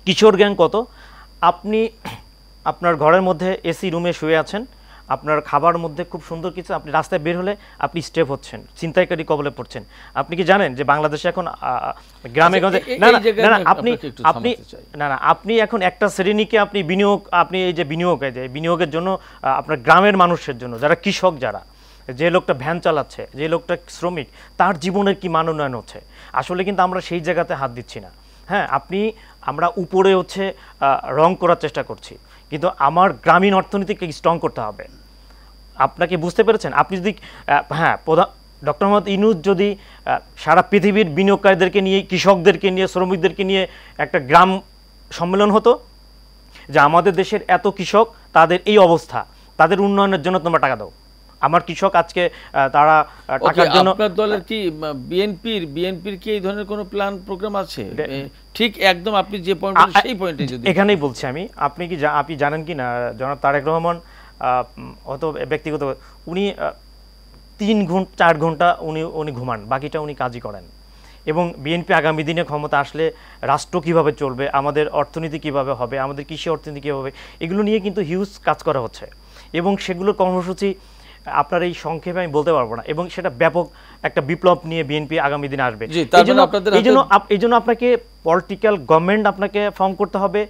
[SPEAKER 2] কিশোর গ্যাং কত? আপনি আপনার ঘরের মধ্যে এসি রুমে শুয়ে আছেন, আপনার খাবার মধ্যে খুব সুন্দর কিছু, আপনি রাস্তায় বের হলে আপনি স্টেপ হচ্ছেন, ছিনতাইকারী কবলে পড়ছেন। আপনি কি জানেন যে বাংলাদেশে এখন গ্রামে গঞ্জে আপনি এখন একটা শ্রেণীকে আপনি বিনিয়োগ, আপনি এই যে বিনিয়োগের জন্য আপনার গ্রামের মানুষের জন্য, যারা কৃষক, যারা যে লোকটা ভ্যান চালাচ্ছে, যে লোকটা শ্রমিক, তার জীবনের কি মান উন্নয়ন হচ্ছে? আসলে কিন্তু আমরা সেই জায়গাতে হাত দিচ্ছি না। হ্যাঁ, আমরা উপরে হচ্ছে রং করার চেষ্টা করছি, কিন্তু আমার গ্রামীণ অর্থনীতিকে স্ট্রং করতে হবে। আপনাকে বুঝতে পেরেছেন? আপনি যদি ডক্টর মোহাম্মদ ইউনূস যদি সারা পৃথিবীর বিনিয়োগকারীদেরকে নিয়ে, কৃষকদেরকে নিয়ে, শ্রমিকদেরকে নিয়ে একটা গ্রাম সম্মেলন হতো যে আমাদের দেশের এত কৃষক, তাদের এই অবস্থা, তাদের উন্নয়নের জন্য তোমরা টাকা দাও। আমার কৃষক আজকে তারা টাকার জন্য,
[SPEAKER 1] আপনার দলের কি বিএনপির কি এই ধরনের কোনো প্ল্যান প্রোগ্রাম আছে? ঠিক একদম আপনি যে পয়েন্ট সেই পয়েন্টে যদি
[SPEAKER 2] এখানেই বলছি আমি, আপনি জানেন কি না জনাব তারেক রহমান অত ব্যক্তিগত, উনি 3-4 ঘন্টা উনি ঘুমান, বাকিটা উনি কাজই করেন। এবং বিএনপি আগামী দিনে ক্ষমতা আসলে রাষ্ট্র কিভাবে চলবে, আমাদের অর্থনীতি কিভাবে হবে, আমাদের কৃষি অর্থনীতি কীভাবে হবে, এগুলো নিয়ে কিন্তু হিউজ কাজ করা হচ্ছে, এবং সেগুলোর কর্মসূচি আপনার এই সংক্ষেপে আমি বলতে পারবো না, এবং সেটা ব্যাপক একটা বিপ্লব নিয়ে বিএনপি আগামী দিনে আসবে। এই জন্য আপনাকে পলিটিক্যাল গভর্নমেন্ট আপনাকে ফর্ম করতে হবে।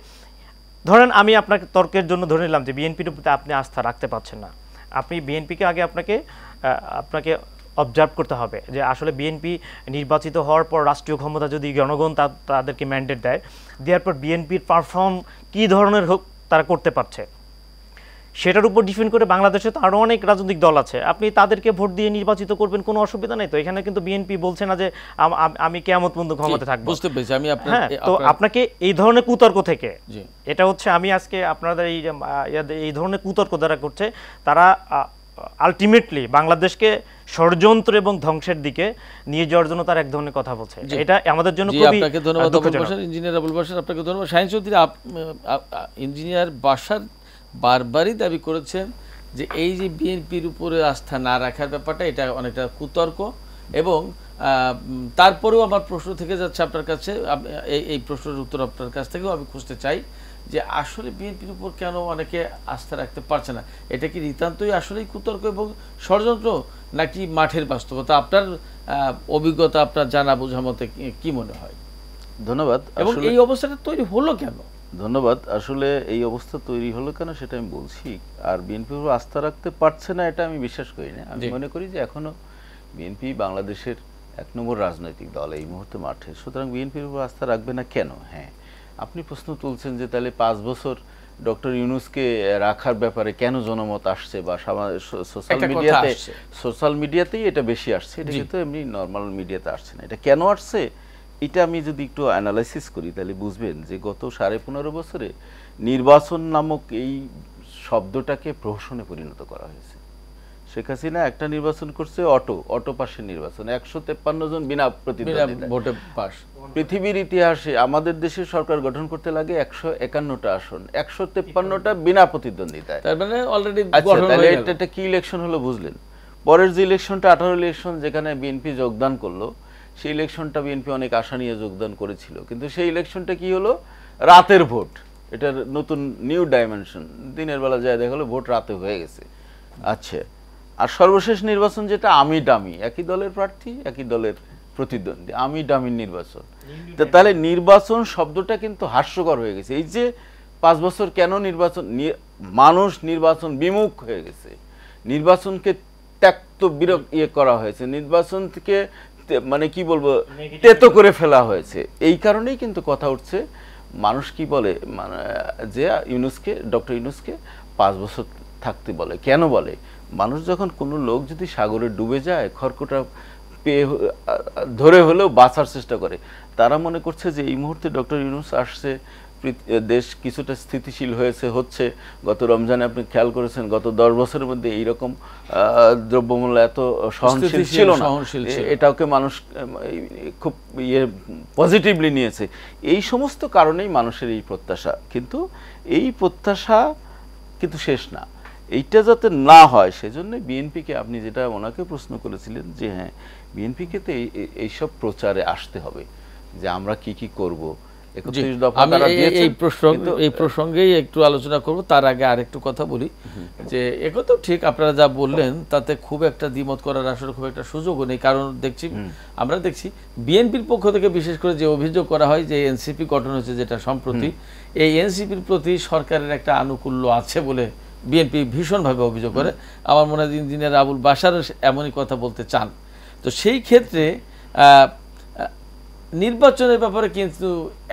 [SPEAKER 2] ধরেন আমি আপনাকে তর্কের জন্য ধরে নিলাম যে বিএনপির উপরে আপনি আস্থা রাখতে পারছেন না, আপনি বিএনপিকে আগে আপনাকে অবজার্ভ করতে হবে যে আসলে বিএনপি নির্বাচিত হওয়ার পর রাষ্ট্রীয় ক্ষমতা যদি জনগণ তাদেরকে ম্যান্ডেট দেওয়ার পর বিএনপির পারফর্ম কী ধরনের হোক তারা করতে পারছে, সেটার উপর ডিপেন্ড করে বাংলাদেশে তো আরও অনেক রাজনৈতিক দল আছে, আপনি তাদেরকে ভোট দিয়ে নির্বাচিত করবেন, কোনো অসুবিধা নেই। তো এখানে কিন্তু বিএনপি বলছে না যে আমি কিয়ামত পর্যন্ত ক্ষমতা থাকবো।
[SPEAKER 1] বুঝতে পেরেছি আমি।
[SPEAKER 2] তো আপনাকে এই ধরনের কুতর্ক থেকে, এটা হচ্ছে আমি আজকে আপনাদের এই ধরনের কুতর্ক যারা করছে, তারা আলটিমেটলি বাংলাদেশকে ষড়যন্ত্র এবং ধ্বংসের দিকে নিয়ে যাওয়ার জন্য তার এক ধরনের কথা বলছে। এটা আমাদের জন্য খুবই
[SPEAKER 1] ধন্যবাদ ইঞ্জিনিয়ার আবুল বাশার, আপনাকে ধন্যবাদ। শাহীন চৌধুরী, ইঞ্জিনিয়ার বাশার বারবারই দাবি করেছেন যে এই যে বিএনপির উপরে আস্থা না রাখার ব্যাপারটা, এটা অনেকটা কুতর্ক, এবং তারপরেও আমার প্রশ্ন থেকে যাচ্ছে আপনার কাছে, এই প্রশ্নের উত্তর আপনার কাছ থেকেও আমি খুঁজতে চাই যে আসলে বিএনপির উপর কেন অনেকে আস্থা রাখতে পারছে না? এটা কি নিতান্তই আসলেই কুতর্ক এবং ষড়যন্ত্র, নাকি মাঠের বাস্তবতা? আপনার অভিজ্ঞতা, আপনার জানা বোঝা মতে কি মনে হয়?
[SPEAKER 3] ধন্যবাদ।
[SPEAKER 1] এবং এই অবস্থাটা তৈরি হলো কেন?
[SPEAKER 3] ধন্যবাদ। আসলে এই অবস্থা তৈরি হলো কেন সেটা আমি বলছি। আর বিএনপির উপর আস্থা রাখতে পারছে না এটা আমি বিশ্বাস করি না। আমি মনে করি যে এখনো বিএনপি বাংলাদেশের 1 নম্বর রাজনৈতিক দল এই মুহূর্তে মাঠে, সুতরাং বিএনপির উপর আস্থা রাখবে না কেন? হ্যাঁ, আপনি প্রশ্ন তুলছেন যে তাহলে 5 বছর ডক্টর ইউনূসকে রাখার ব্যাপারে কেন জনমত আসছে, বা সোশ্যাল মিডিয়াতেই এটা বেশি আসছে, এটা কিন্তু এমনি নর্মাল মিডিয়াতে আসছে না। এটা কেন আসছে, এটা আমি যদি একটু অ্যানালাইসিস করি তাহলে বুঝবেন যে গত 15.5 বছরে নির্বাচন নামক এই শব্দটাকে প্রহসনে পরিণত করা হয়েছে। শেখ হাসিনা একটা নির্বাচন করছে, অটো পাশের নির্বাচন, 153 জন বিনা প্রতিদ্বন্দ্বিতায় ভোটে পাস। পৃথিবীর ইতিহাসে আমাদের দেশের সরকার গঠন করতে লাগে 151টা আসন, 153টা বিনা প্রতিদ্বন্দ্বিতায়।
[SPEAKER 1] তার মানে অলরেডি
[SPEAKER 3] তাহলে এটা কি ইলেকশন হলো বুঝলেন? পরের যে ইলেকশনটা 18 ইলেকশন, যেখানে বিএনপি যোগদান করলো, সেই ইলেকশনটা বিএনপি অনেক আশা নিয়ে যোগদান করেছিল, কিন্তু সেই ইলেকশনটা কি হলো? রাতের ভোট। এটার নতুন নিউ ডাইমেনশন, দিনের বেলা যায় দেখা হলো ভোট রাতে হয়ে গেছে। আচ্ছা, আর সর্বশেষ নির্বাচন যেটা আমি ডামি, একই দলের প্রার্থী, একই দলের প্রতিদ্বন্দ্বী, আমি ডামির নির্বাচন। তাহলে নির্বাচন শব্দটা কিন্তু হাস্যকর হয়ে গেছে। এই যে 5 বছর কেন মানুষ নির্বাচন বিমুখ হয়ে গেছে, নির্বাচনকে ত্যক্ত করা হয়েছে, নির্বাচন থেকে মানে কি বলবো তেতো করে ফেলা হয়েছে। এই কারণেই কিন্তু কথা উঠছে, মানুষ কি বলে, মানে যে ডক্টর ইউনূসকে 5 বছর থাকতে বলে। কেন বলে? মানুষ যখন কোনো লোক যদি সাগরে ডুবে যায় খড়কুটা পেয়ে ধরে হলেও বাঁচার চেষ্টা করে, তারা মনে করছে যে এই মুহূর্তে ডক্টর ইউনূস আসছে, দেশ কিছুটা স্থিতিশীল হচ্ছে। গত রমজানে আপনি খেয়াল করেছেন গত 10 বছরের মধ্যে এইরকম দ্রব্যমূল্য এত সহনশীল ছিল না, এটাকে মানুষ খুব পজিটিভলি নিয়েছে। এই সমস্ত কারণেই মানুষের এই প্রত্যাশা, কিন্তু এই প্রত্যাশা কিন্তু শেষ না। এইটা যাতে না হয় সেজন্য বিএনপিকে, আপনি যেটা ওনাকে প্রশ্ন করেছিলেন যে হ্যাঁ বিএনপিকে তো এইসব প্রচারে আসতে হবে যে আমরা কি কি করব।
[SPEAKER 1] এই প্রসঙ্গেই একটু আলোচনা করব, তার আগে আরেকটু কথা বলি যে একথা ঠিক আপনারা যা বললেন তাতে খুব একটা দ্বিমত করার আসলে খুব একটা সুযোগও নেই। কারণ আমরা দেখছি বিএনপির পক্ষ থেকে বিশেষ করে যে অভিযোগ করা হয় যে এনসিপি গঠন হয়েছে যেটা সম্প্রতি, এই এনসিপির প্রতি সরকারের একটা আনুকূল্য আছে বলে বিএনপি ভীষণভাবে অভিযোগ করে। আমার মনে হয় ইঞ্জিনিয়ার আবুল বাশারও এমনই কথা বলতে চান। তো সেই ক্ষেত্রে নির্বাচনের ব্যাপারে কিন্তু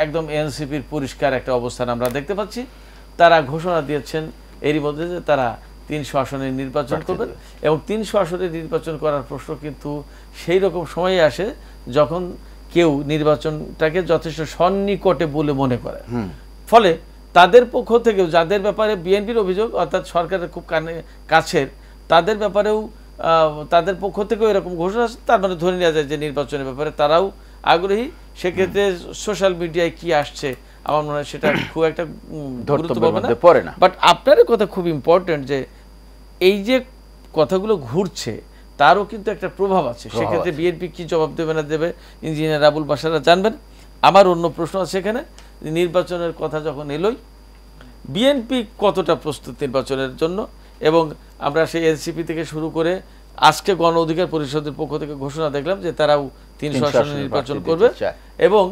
[SPEAKER 1] একদম এনসিপির পরিষ্কার একটা অবস্থান আমরা দেখতে পাচ্ছি। তারা ঘোষণা দিয়েছেন এরই মধ্যে যে তারা 300 আসনে নির্বাচন করবেন, এবং 300 আসনে নির্বাচন করার প্রশ্ন কিন্তু সেই রকম সময়ে আসে যখন কেউ নির্বাচনটাকে যথেষ্ট সন্নিকটে বলে মনে করে। ফলে তাদের পক্ষ থেকেও, যাদের ব্যাপারে বিএনপির অভিযোগ অর্থাৎ সরকারের খুব কাছের, তাদের ব্যাপারেও তাদের পক্ষ থেকেও এরকম ঘোষণা আছে। তার মানে ধরে নেওয়া যায় যে নির্বাচনের ব্যাপারে তারাও আগ্রহী। সেক্ষেত্রে সোশ্যাল মিডিয়ায় কি আসছে আমার মনে হয় সেটা খুব একটা গুরুত্বপূর্ণ
[SPEAKER 3] পড়ে না।
[SPEAKER 1] বাট আপনার কথা খুব ইম্পর্টেন্ট যে এই যে কথাগুলো ঘুরছে তারও কিন্তু একটা প্রভাব আছে। সেক্ষেত্রে বিএনপি কি জবাব দেবে না দেবে ইঞ্জিনিয়ার আবুল বাশাররা জানবেন। আমার অন্য প্রশ্ন আছে এখানে, নির্বাচনের কথা যখন এলোই, বিএনপি কতটা প্রস্তুত নির্বাচনের জন্য? এবং আমরা সেই এনসিপি থেকে শুরু করে আজকে গণ অধিকার পরিষদের পক্ষ থেকে ঘোষণা দেখলাম যে তারাও 300 আসনে নির্বাচন করবে, এবং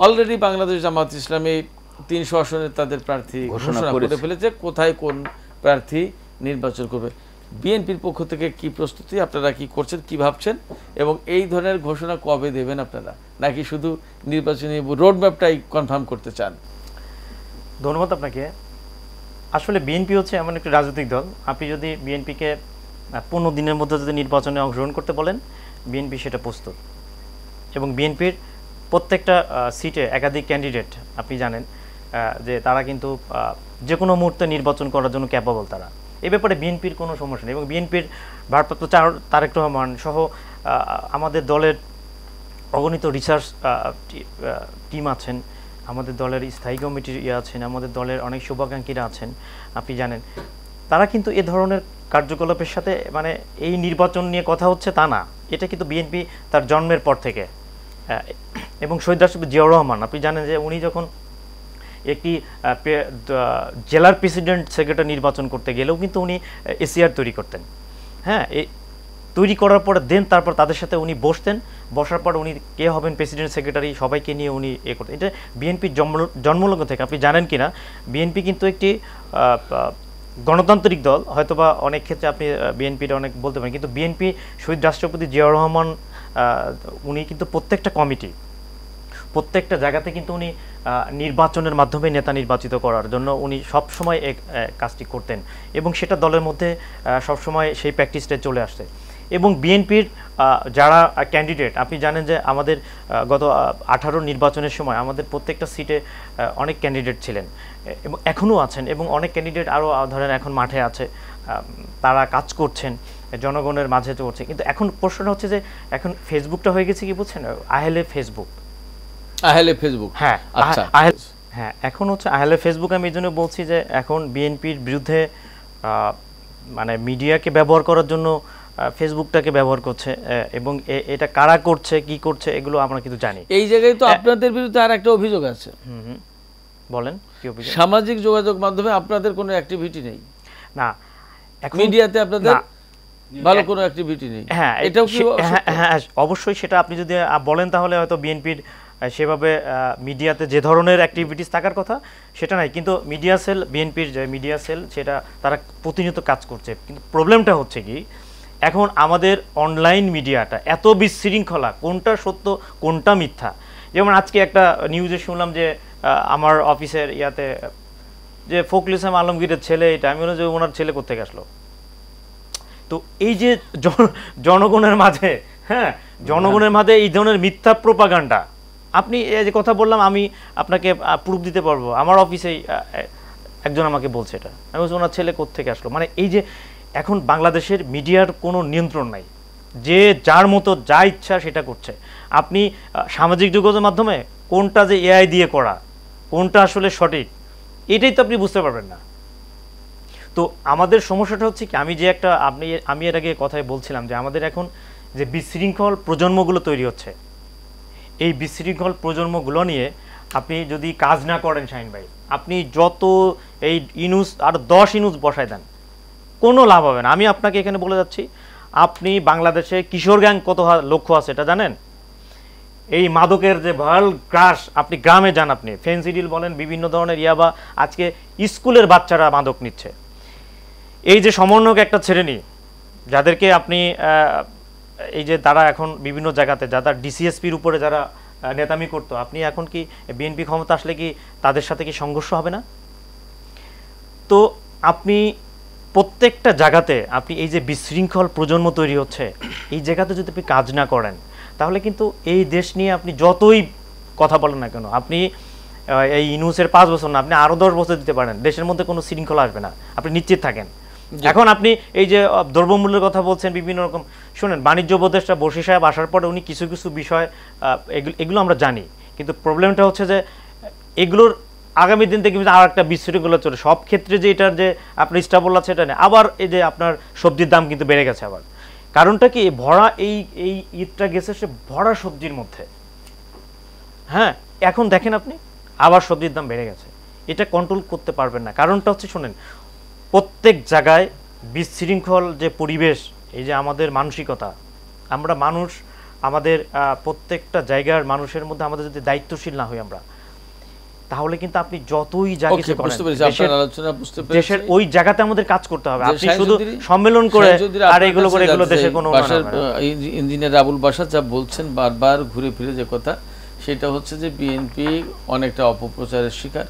[SPEAKER 1] অলরেডি বাংলাদেশ জামায়াত ইসলামী 300 আসনে তাদের প্রার্থী ঘোষণা করে ফেলেছে, কোথায় কোন প্রার্থী নির্বাচন করবে। বিএনপির পক্ষ থেকে কি প্রস্তুতি, আপনারা কি করছেন, কি ভাবছেন, এবং এই ধরনের ঘোষণা কবে দেবেন আপনারা, নাকি শুধু নির্বাচনী রোডম্যাপটাই কনফার্ম করতে চান?
[SPEAKER 2] ধন্যবাদ আপনাকে। আসলে বিএনপি হচ্ছে এমন একটি রাজনৈতিক দল, আপনি যদি বিএনপিকে 15 দিনের মধ্যে যদি নির্বাচনে অংশগ্রহণ করতে বলেন, বিএনপি সেটা প্রস্তুত। এবং বিএনপির প্রত্যেকটা সিটে একাধিক ক্যান্ডিডেট, আপনি জানেন যে তারা কিন্তু যে কোনো মুহূর্তে নির্বাচন করার জন্য ক্যাপাবল। তারা এ ব্যাপারে বিএনপির কোনো সমস্যা নেই। এবং বিএনপির ভারপ্রাপ্ত তারেক রহমান সহ আমাদের দলের অগণিত রিসার্চ টিম আছেন, আমাদের দলের স্থায়ী কমিটির আছেন, আমাদের দলের অনেক শুভাকাঙ্ক্ষীরা আছেন, আপনি জানেন। তারা কিন্তু এ ধরনের কার্যকলাপের সাথে, মানে এই নির্বাচন নিয়ে কথা হচ্ছে তা না, এটা কিন্তু বিএনপি তার জন্মের পর থেকে। এবং শহীদ রাষ্ট্রপতি জিয়াউর রহমান, আপনি জানেন যে উনি যখন একটি জেলার প্রেসিডেন্ট সেক্রেটারি নির্বাচন করতে গেলেও কিন্তু উনি এসিআর তৈরি করতেন। হ্যাঁ, তৈরি করার পরে তারপর তাদের সাথে উনি বসতেন, বসার পর উনি কে হবেন প্রেসিডেন্ট সেক্রেটারি সবাইকে নিয়ে উনি করতেন। এটা বিএনপির জন্মলগ্ন থেকে। আপনি জানেন কি না, বিএনপি কিন্তু একটি গণতান্ত্রিক দল, হয়তোবা অনেক ক্ষেত্রে আপনি বিএনপির অনেক বলতে পারেন, কিন্তু বিএনপি শহীদ রাষ্ট্রপতি জিয়াউর রহমান উনি কিন্তু প্রত্যেকটা কমিটি, প্রত্যেকটা জায়গাতে কিন্তু উনি নির্বাচনের মাধ্যমে নেতা নির্বাচিত করার জন্য উনি সবসময় কাজটি করতেন, এবং সেটা দলের মধ্যে সবসময় সেই প্র্যাকটিসটা চলে আসছে। এবং বিএনপির যারা ক্যান্ডিডেট, আপনি জানেন যে আমাদের গত 18 নির্বাচনের সময় আমাদের প্রত্যেকটা সিটে অনেক ক্যান্ডিডেট ছিলেন এবং এখনও আছেন, এবং অনেক ক্যান্ডিডেট আরও ধরেন এখন মাঠে আছে, তারা কাজ করছেন, জনগণের মাঝে চলছে। কিন্তু এখন প্রশ্নটা হচ্ছে যে এখন ফেসবুকটা হয়ে গেছে কি বুঝছেন, আহেলে ফেসবুক। হ্যাঁ, আচ্ছা, হ্যাঁ, এখন হচ্ছে আহেলে ফেসবুক। আমি এই জন্য বলছি যে এখন বিএনপির বিরুদ্ধে মানে মিডিয়াকে ব্যবহার করার জন্য ফেসবুকটাকে ব্যবহার করছে, এবং এটা কারা করছে, কি করছে, এগুলো আমরা কিন্তু জানি।
[SPEAKER 1] এই জায়গায় তো আপনাদের বিরুদ্ধে আর একটা অভিযোগ আছে।
[SPEAKER 2] বলেন কি অভিযোগ?
[SPEAKER 1] সামাজিক যোগাযোগ মাধ্যমে আপনাদের কোনো অ্যাক্টিভিটি নেই।
[SPEAKER 2] না,
[SPEAKER 1] মিডিয়াতে আপনাদের ভালো কোনো অ্যাক্টিভিটি নেই।
[SPEAKER 2] হ্যাঁ, এটাও কি? হ্যাঁ, অবশ্যই। সেটা আপনি যদি বলেন তাহলে হয়তো বিএনপির সেভাবে মিডিয়াতে যে ধরনের অ্যাক্টিভিটিস থাকার কথা সেটা নাই, কিন্তু মিডিয়া সেল, বিএনপির যে মিডিয়া সেল, সেটা তারা প্রতিনিয়ত কাজ করছে। কিন্তু প্রবলেমটা হচ্ছে কি, এখন আমাদের অনলাইন মিডিয়াটা এত বিশৃঙ্খলা, কোনটা সত্য কোনটা মিথ্যা। যেমন আজকে একটা নিউজে শুনলাম যে আমার অফিসের ইয়াতে যে ফখরুল ইসলাম আলমগীরের ছেলে, এটা আমি বললাম যে ওনার ছেলে কোথেকে আসলো। তো এই যে জনগণের মাঝে, হ্যাঁ, জনগণের মাঝে এই ধরনের মিথ্যা প্রোপাগান্ডা, আপনি এই যে কথা বললাম, আমি আপনাকে প্রুফ দিতে পারবো। আমার অফিসে একজন আমাকে বলছে এটা, আমি বলছি ওনার ছেলে কোত্থেকে আসলো। মানে এই যে এখন বাংলাদেশের মিডিয়ার কোনো নিয়ন্ত্রণ নাই, যে যার মতো যা ইচ্ছা সেটা করছে। আপনি সামাজিক যোগাযোগের মাধ্যমে কোনটা যে এআই দিয়ে করা, কোনটা আসলে সঠিক, এটাই তো আপনি বুঝতে পারবেন না। তো আমাদের সমস্যাটা হচ্ছে কি, আমি এর আগে কথায় বলছিলাম যে আমাদের এখন যে বিশৃঙ্খল প্রজন্মগুলো তৈরি হচ্ছে, এই বিশৃঙ্খল প্রজন্মগুলো নিয়ে আপনি যদি কাজ না করেন শাহিন ভাই, আপনি যত এই ইনুস আর 10 ইনুস বসায় দেন, কোনো লাভ হবে না। আমি আপনাকে এখানে বলে যাচ্ছি, আপনি বাংলাদেশে কিশোর গ্যাং কত লক্ষ্য আছে এটা জানেন? এই মাদকের যে ভয়াল গ্রাস, আপনি গ্রামে যান, আপনি ফেন্সিডিল বলেন, বিভিন্ন ধরনের ইয়াবা, আজকে স্কুলের বাচ্চারা মাদক নিচ্ছে। এই যে সমন্বয়ক একটা শ্রেণী, যাদেরকে আপনি এই যে তারা এখন বিভিন্ন জায়গাতে যারা ডিসিএসপির উপরে যারা নেতামি করতো, আপনি এখন কি বিএনপি ক্ষমতা আসলে কি তাদের সাথে কি সংঘর্ষ হবে না? তো আপনি প্রত্যেকটা জায়গাতে আপনি এই যে বিশৃঙ্খল প্রজন্ম তৈরি হচ্ছে, এই জায়গাতে যদি আপনি কাজ না করেন, তাহলে কিন্তু এই দেশ নিয়ে আপনি যতই কথা বলেন না কেন, আপনি এই ইনুসের 5 বছর না, আপনি আরো 10 বছর দিতে পারেন, দেশের মধ্যে কোনো শৃঙ্খলা আসবে না, আপনি নিশ্চিত থাকেন। এখন আপনি এই যে দ্রব্যমূল্যের কথা বলছেন, বিভিন্ন রকম, শুনেন, বাণিজ্য উপদেষ্টা বশির সাহেব আসার পরে উনি কিছু কিছু বিষয় এগুলো আমরা জানি, কিন্তু প্রবলেমটা হচ্ছে যে এগুলোর আগামী দিন থেকে আর একটা বিশৃঙ্খলা চলে সব ক্ষেত্রে, যে এটার যে আপনার স্টাবল আছে এটা নেই। আবার এই যে আপনার সবজির দাম কিন্তু বেড়ে গেছে আবার, কারণটা কি, ভরা এই ঈদটা গেছে সে ভরা সবজির মধ্যে, হ্যাঁ, এখন দেখেন আপনি আবার সবজির দাম বেড়ে গেছে, এটা কন্ট্রোল করতে পারবেন না। কারণটা হচ্ছে, শোনেন, প্রত্যেক জায়গায় বিশৃঙ্খল যে পরিবেশ, এই যে আমাদের মানসিকতা, আমরা মানুষ, আমাদের প্রত্যেকটা জায়গার মানুষের মধ্যে আমাদের যদি দায়িত্বশীল না হই আমরা, তাহলে কিন্তু আপনি যতই যা কিছু করেন দেশের ওই জায়গাতে আমাদের কাজ করতে হবে। আপনি শুধু সম্মেলন করে আর এগুলো করে এগুলো দেশে কোনো
[SPEAKER 1] ইঞ্জিনিয়ার আবুল বাশার যা বলছেন বারবার ঘুরে ফিরে যে কথা, সেটা হচ্ছে যে বিএনপি অনেকটা অপপ্রচারের শিকার।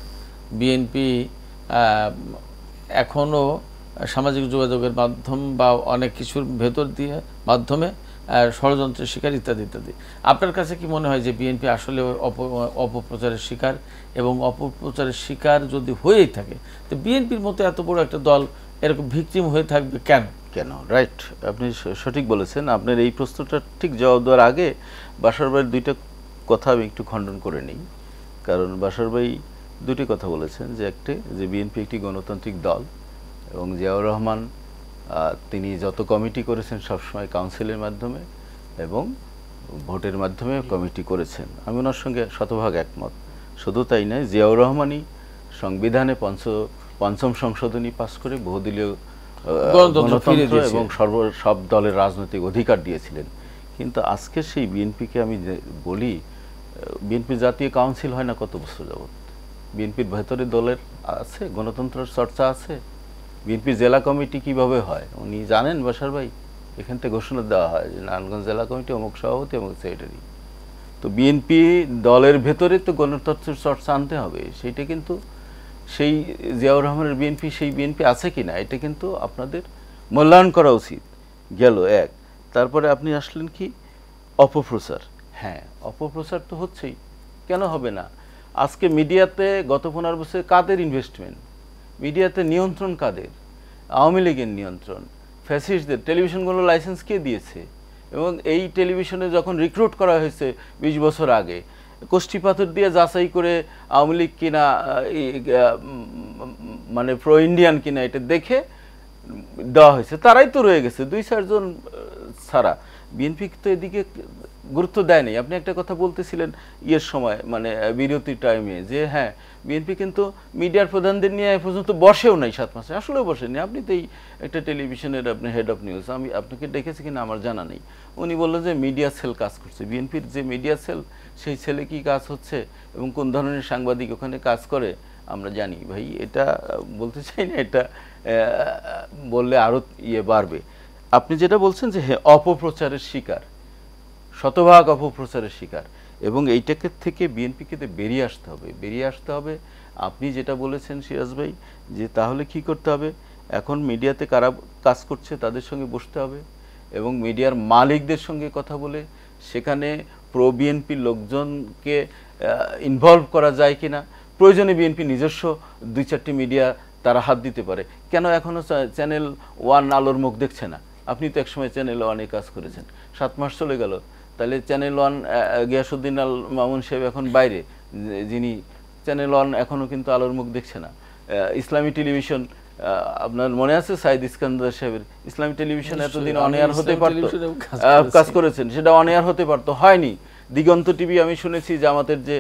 [SPEAKER 1] বিএনপি এখনও সামাজিক যোগাযোগের মাধ্যম বা অনেক কিছুর ভেতর দিয়ে মাধ্যমে ষড়যন্ত্রের শিকার ইত্যাদি ইত্যাদি। আপনার কাছে কি মনে হয় যে বিএনপি আসলে অপপ্রচারের শিকার, এবং অপপ্রচারের শিকার যদি হয়েই থাকে, তো বিএনপির মতো এত বড় একটা দল এরকম ভিকটিম হয়ে থাকবে কেন?
[SPEAKER 3] রাইট, আপনি সঠিক বলেছেন। আপনার এই প্রশ্নটা ঠিক জবাব দেওয়ার আগে বাশার ভাইয়ের 2টা কথা আমি একটু খণ্ডন করে নিই। কারণ বাশার ভাই 2টি কথা বলেছেন, যে একটি যে বিএনপি একটি গণতান্ত্রিক দল, এবং জিয়াউর রহমান তিনি যত কমিটি করেছেন সবসময় কাউন্সিলের মাধ্যমে এবং ভোটের মাধ্যমে কমিটি করেছেন। আমি ওনার সঙ্গে শতভাগ একমত। শুধু তাই নয়, জিয়াউর রহমানই সংবিধানে পঞ্চম সংশোধনী পাস করে বহুদলীয় গণতন্ত্র এবং সব দলের রাজনৈতিক অধিকার দিয়েছিলেন। কিন্তু আজকে সেই বিএনপিকে আমি বলি, বিএনপি জাতীয় কাউন্সিল হয় না কত বছর যাবত? বিএনপির ভেতরে দলের আছে, গণতন্ত্রের চর্চা আছে। বিএনপি জেলা কমিটি কিভাবে হয় উনি জানেন বাশার ভাই? এখান থেকে ঘোষণা দেওয়া হয় যে নারায়ণগঞ্জ জেলা কমিটি অমুক সভাপতি অমুক সেক্রেটারি। তো বিএনপি দলের ভেতরে তো গণতন্ত্রের চর্চা আনতে হবে। সেইটা কিন্তু সেই জিয়াউর রহমানের বিএনপি, সেই বিএনপি আছে কিনা এটা কিন্তু আপনাদের মূল্যায়ন করা উচিত। গেল এক। তারপরে আপনি আসলেন কি অপপ্রচার। হ্যাঁ, অপপ্রচার তো হচ্ছেই, কেন হবে না? আজকে মিডিয়াতে গত 15 বছরে কাদের ইনভেস্টমেন্ট, মিডিয়াতে নিয়ন্ত্রণ কাদের? আওয়ামী লীগের নিয়ন্ত্রণ, ফ্যাসিস্টদের। টেলিভিশনগুলো লাইসেন্স কে দিয়েছে? এবং এই টেলিভিশনে যখন রিক্রুট করা হয়েছে 20 বছর আগে, কোষ্ঠী পাথর দিয়ে যাচাই করে আওয়ামী লীগ কিনা মানে প্রো ইন্ডিয়ান কিনা এটা দেখে দেওয়া হয়েছে, তারাই তো রয়ে গেছে 2-4 জন ছাড়া। বিএনপি তো এদিকে গুরুত্ব দেয়নি। আপনি একটা কথা বলতেছিলেন ইয়ের সময়, মানে বিরতির টাইমে, যে হ্যাঁ বিএনপি কিন্তু মিডিয়ার প্রধানদের নিয়ে এ পর্যন্ত বসেও নাই 7 মাসে। আসলেও বসেনি। আপনি তো এই একটা টেলিভিশনের আপনি হেড অফ নিউজ, আমি আপনাকে ডেকেছি কিনা আমার জানা নেই। উনি বললেন যে মিডিয়া সেল কাজ করছে। বিএনপির যে মিডিয়া সেল, সেই সেলে কি কাজ হচ্ছে এবং কোন ধরনের সাংবাদিক ওখানে কাজ করে আমরা জানি। ভাই এটা বলতে চাই না, এটা বললে আরও বাড়বে। আপনি যেটা বলছেন যে হ্যাঁ অপপ্রচারের শিকার, শতভাগ অপপ্রচারের শিকার, এবং এইটাকে থেকে বিএনপিকে বেরিয়ে আসতে হবে। আপনি যেটা বলেছেন সিরাজ ভাই, যে তাহলে কি করতে হবে, এখন মিডিয়াতে কারা কাজ করছে তাদের সঙ্গে বসতে হবে এবং মিডিয়ার মালিকদের সঙ্গে কথা বলে সেখানে প্রো বিএনপি লোকজনকে ইনভলভ করা যায় কিনা, প্রয়োজনে বিএনপি নিজস্ব 2-4টি মিডিয়া তারা হাত দিতে পারে। কেন এখনও চ্যানেল 1 আলোর মুখ দেখছে না? আপনি তো একসময় চ্যানেল 1-এ কাজ করেছেন, 7 মাস চলে গেল, তাহলে চ্যানেল 1 গিয়াসউদ্দিন আল মামুন সাহেব এখন বাইরে, যিনি চ্যানেল 1 এখনও কিন্তু আলোর মুখ দেখছে না। ইসলামী টেলিভিশন, আপনার মনে আছে সাইদ ইস্কান্দার সাহেবের ইসলামী টেলিভিশন এতদিন অন এয়ার হতে পারতো, কাজ করেছেন, সেটা অন এয়ার হতে পারতো, হয়নি। দিগন্ত টিভি আমি শুনেছি জামাতের যে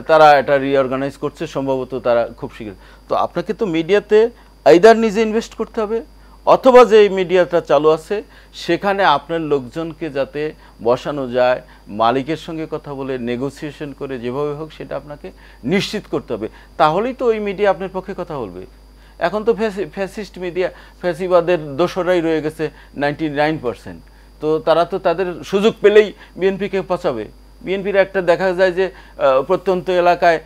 [SPEAKER 3] তারা এটা রিঅর্গানাইজ করছে, সম্ভবত তারা খুব শীঘ্র। তো আপনাকে তো মিডিয়াতে আইদার নিজে ইনভেস্ট করতে হবে, অথবা যে মিডিয়াটা চালু আছে সেখানে আপনার লোকজনকে যাতে বসানো যায়, মালিকের সঙ্গে কথা বলে নেগোসিয়েশন করে যেভাবে হোক সেটা আপনাকে নিশ্চিত করতে হবে। তাহলেই তো ওই মিডিয়া আপনার পক্ষে কথা বলবে। এখন তো ফ্যাসিস্ট মিডিয়া, ফ্যাসিবাদের দোসরাই রয়ে গেছে 99%। তো তারা তো তাদের সুযোগ পেলেই বিএনপিকে পচাবে। বিএনপির একটা দেখা যায় যে প্রত্যন্ত এলাকায়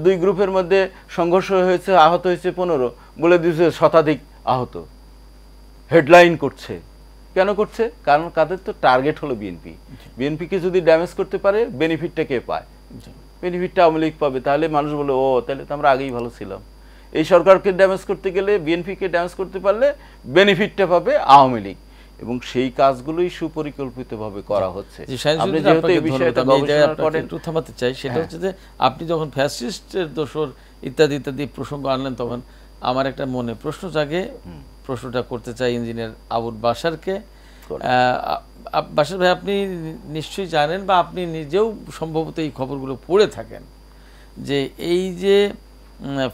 [SPEAKER 3] 2 গ্রুপের মধ্যে সংঘর্ষ হয়েছে, আহত হয়েছে 15, বলে দিয়েছে শতাধিক আহত, হেডলাইন করছে। কেন করছে? কারণ তাদের তো টার্গেট হলো বিএনপি। বিএনপিকে যদি ড্যামেজ করতে পারে বেনিফিটটা কে পায়? বেনিফিটটা আওয়ামী লীগ পাবে। তাহলে মানুষ বলে ও তাহলে তো আমরা আগেই ভালো ছিলাম। এই সরকারকে ড্যামেজ করতে গেলে, বিএনপিকে ড্যামেজ করতে পারলে বেনিফিটটা পাবে আওয়ামী লীগ, এবং সেই কাজগুলোই সুপরিকল্পিতভাবে করা হচ্ছে।
[SPEAKER 1] আপনি যেহেতু এই বিষয়টা গবেষণা করেন, একটু থামাতে চাই, সেটা হচ্ছে যে আপনি যখন ফ্যাসিস্টের দোসর ইত্যাদি ইত্যাদি প্রসঙ্গ আনলেন তখন আমার একটা মনে প্রশ্ন জাগে, প্রশ্নটা করতে চাই ইঞ্জিনিয়ার আবুল বাশারকে। বাশার ভাই, আপনি নিশ্চয়ই জানেন বা আপনি নিজেও সম্ভবত এই খবরগুলো পড়ে থাকেন যে এই যে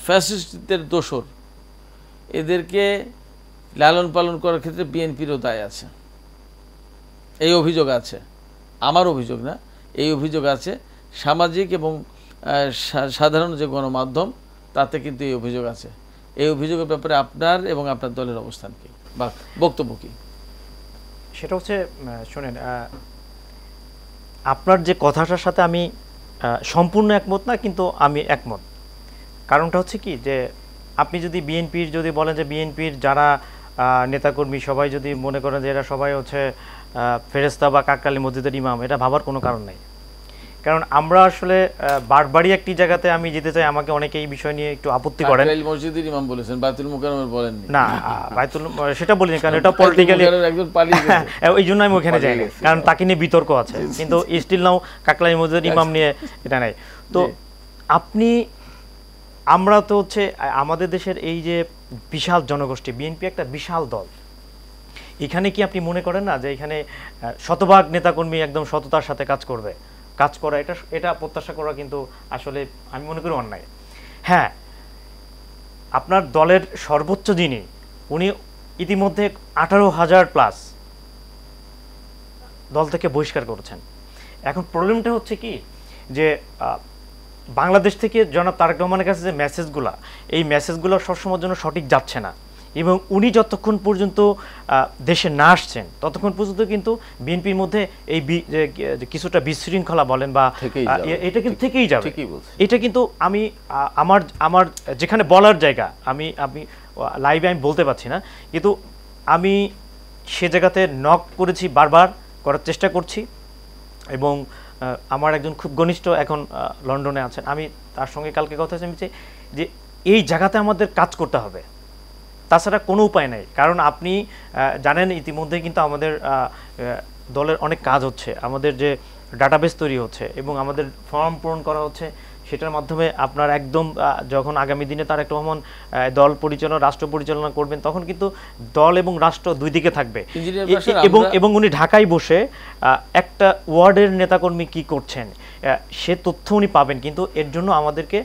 [SPEAKER 1] ফ্যাসিস্টদের দোসর, এদেরকে লালন পালন করার ক্ষেত্রে বিএনপিরও দায় আছে, এই অভিযোগ আছে। আমার অভিযোগ না, এই অভিযোগ আছে। সামাজিক এবং সাধারণ যে গণমাধ্যম তাতে কিন্তু এই অভিযোগ আছে। এই অভিযোগের ব্যাপারে আপনার এবং আপনার দলের অবস্থান কি বা বক্তব্য কি?
[SPEAKER 2] সেটা হচ্ছে, শোনেন, আপনার যে কথাটার সাথে আমি সম্পূর্ণ একমত না, কিন্তু আমি একমত। কারণটা হচ্ছে কি, যে আপনি যদি বিএনপির যদি বলেন যে বিএনপির যারা নেতাকর্মী সবাই যদি মনে করেন যে এরা সবাই হচ্ছে ফেরেস্তা বা কাকরালী মসজিদের ইমাম, এটা ভাবার কোনো কারণ নেই। কারণ আমরা আসলে বারবারই একটি জায়গাতে আমি যেতে চাই, আমাকে অনেকে এই বিষয় নিয়ে একটু আপত্তি করেন।
[SPEAKER 1] কাকরালী মসজিদের ইমাম বলেছেন, বাইতুল মুকাররমের বলেননি।
[SPEAKER 2] না, বাইতুল সেটা বলিনি, কারণ এটা পলিটিক্যালি একজন পালিয়ে গেছে, এই জন্য আমি ওখানে যাই না, কারণ তাকে নিয়ে বিতর্ক আছে। কিন্তু স্টিল নাও কাকরালী মসজিদের ইমাম নিয়ে এটা নাই। তো আমরা তো হচ্ছে আমাদের দেশের এই যে বিশাল জনগোষ্ঠী, বিএনপি একটা বিশাল দল, এখানে কি আপনি মনে করেন না যে এখানে শতভাগ নেতাকর্মী একদম সততার সাথে কাজ করা এটা প্রত্যাশা করা কিন্তু আসলে আমি মনে করি অন্যায়। হ্যাঁ, আপনার দলের সর্বোচ্চ যিনি, উনি ইতিমধ্যে 18,000+ দল থেকে বহিষ্কার করেছেন। এখন প্রবলেমটা হচ্ছে কি, যে বাংলাদেশ থেকে জনাব তারেক রহমানের কাছে যে মেসেজগুলো, এই মেসেজগুলো সবসময়ের জন্য সঠিক যাচ্ছে না, এবং উনি যতক্ষণ পর্যন্ত দেশে না আসছেন ততক্ষণ পর্যন্ত কিন্তু বিএনপির মধ্যে এই কিছুটা বিশৃঙ্খলা বলেন বা এটা কিন্তু থেকেই যাবে। এটা কিন্তু আমি আমার যেখানে বলার জায়গা, আমি লাইভে আমি বলতে পারছি না, কিন্তু আমি সে জায়গাতে নক করেছি, বারবার করার চেষ্টা করছি, এবং আমার একজন খুব ঘনিষ্ঠ এখন লন্ডনে আছেন, আমি তার সঙ্গে কালকে কথা বলেছি যে এই জায়গাতে আমাদের কাজ করতে হবে, তাছাড়া কোনো উপায় নেই। কারণ আপনি জানেন ইতিমধ্যে কিন্তু আমাদের দলের অনেক কাজ হচ্ছে, আমাদের যে ডাটাবেস তৈরি হচ্ছে এবং আমাদের ফর্ম পূরণ করা হচ্ছে, সেটার মাধ্যমে আপনার একদম যখন আগামী দিনে তারেক রহমান দল পরিচালনা, রাষ্ট্র পরিচালনা করবেন, তখন কিন্তু দল এবং রাষ্ট্র দুই দিকে থাকবে, এবং উনি ঢাকায় বসে একটা ওয়ার্ডের নেতাকর্মী কি করছেন সে তথ্য উনি পাবেন। কিন্তু এর জন্য আমাদেরকে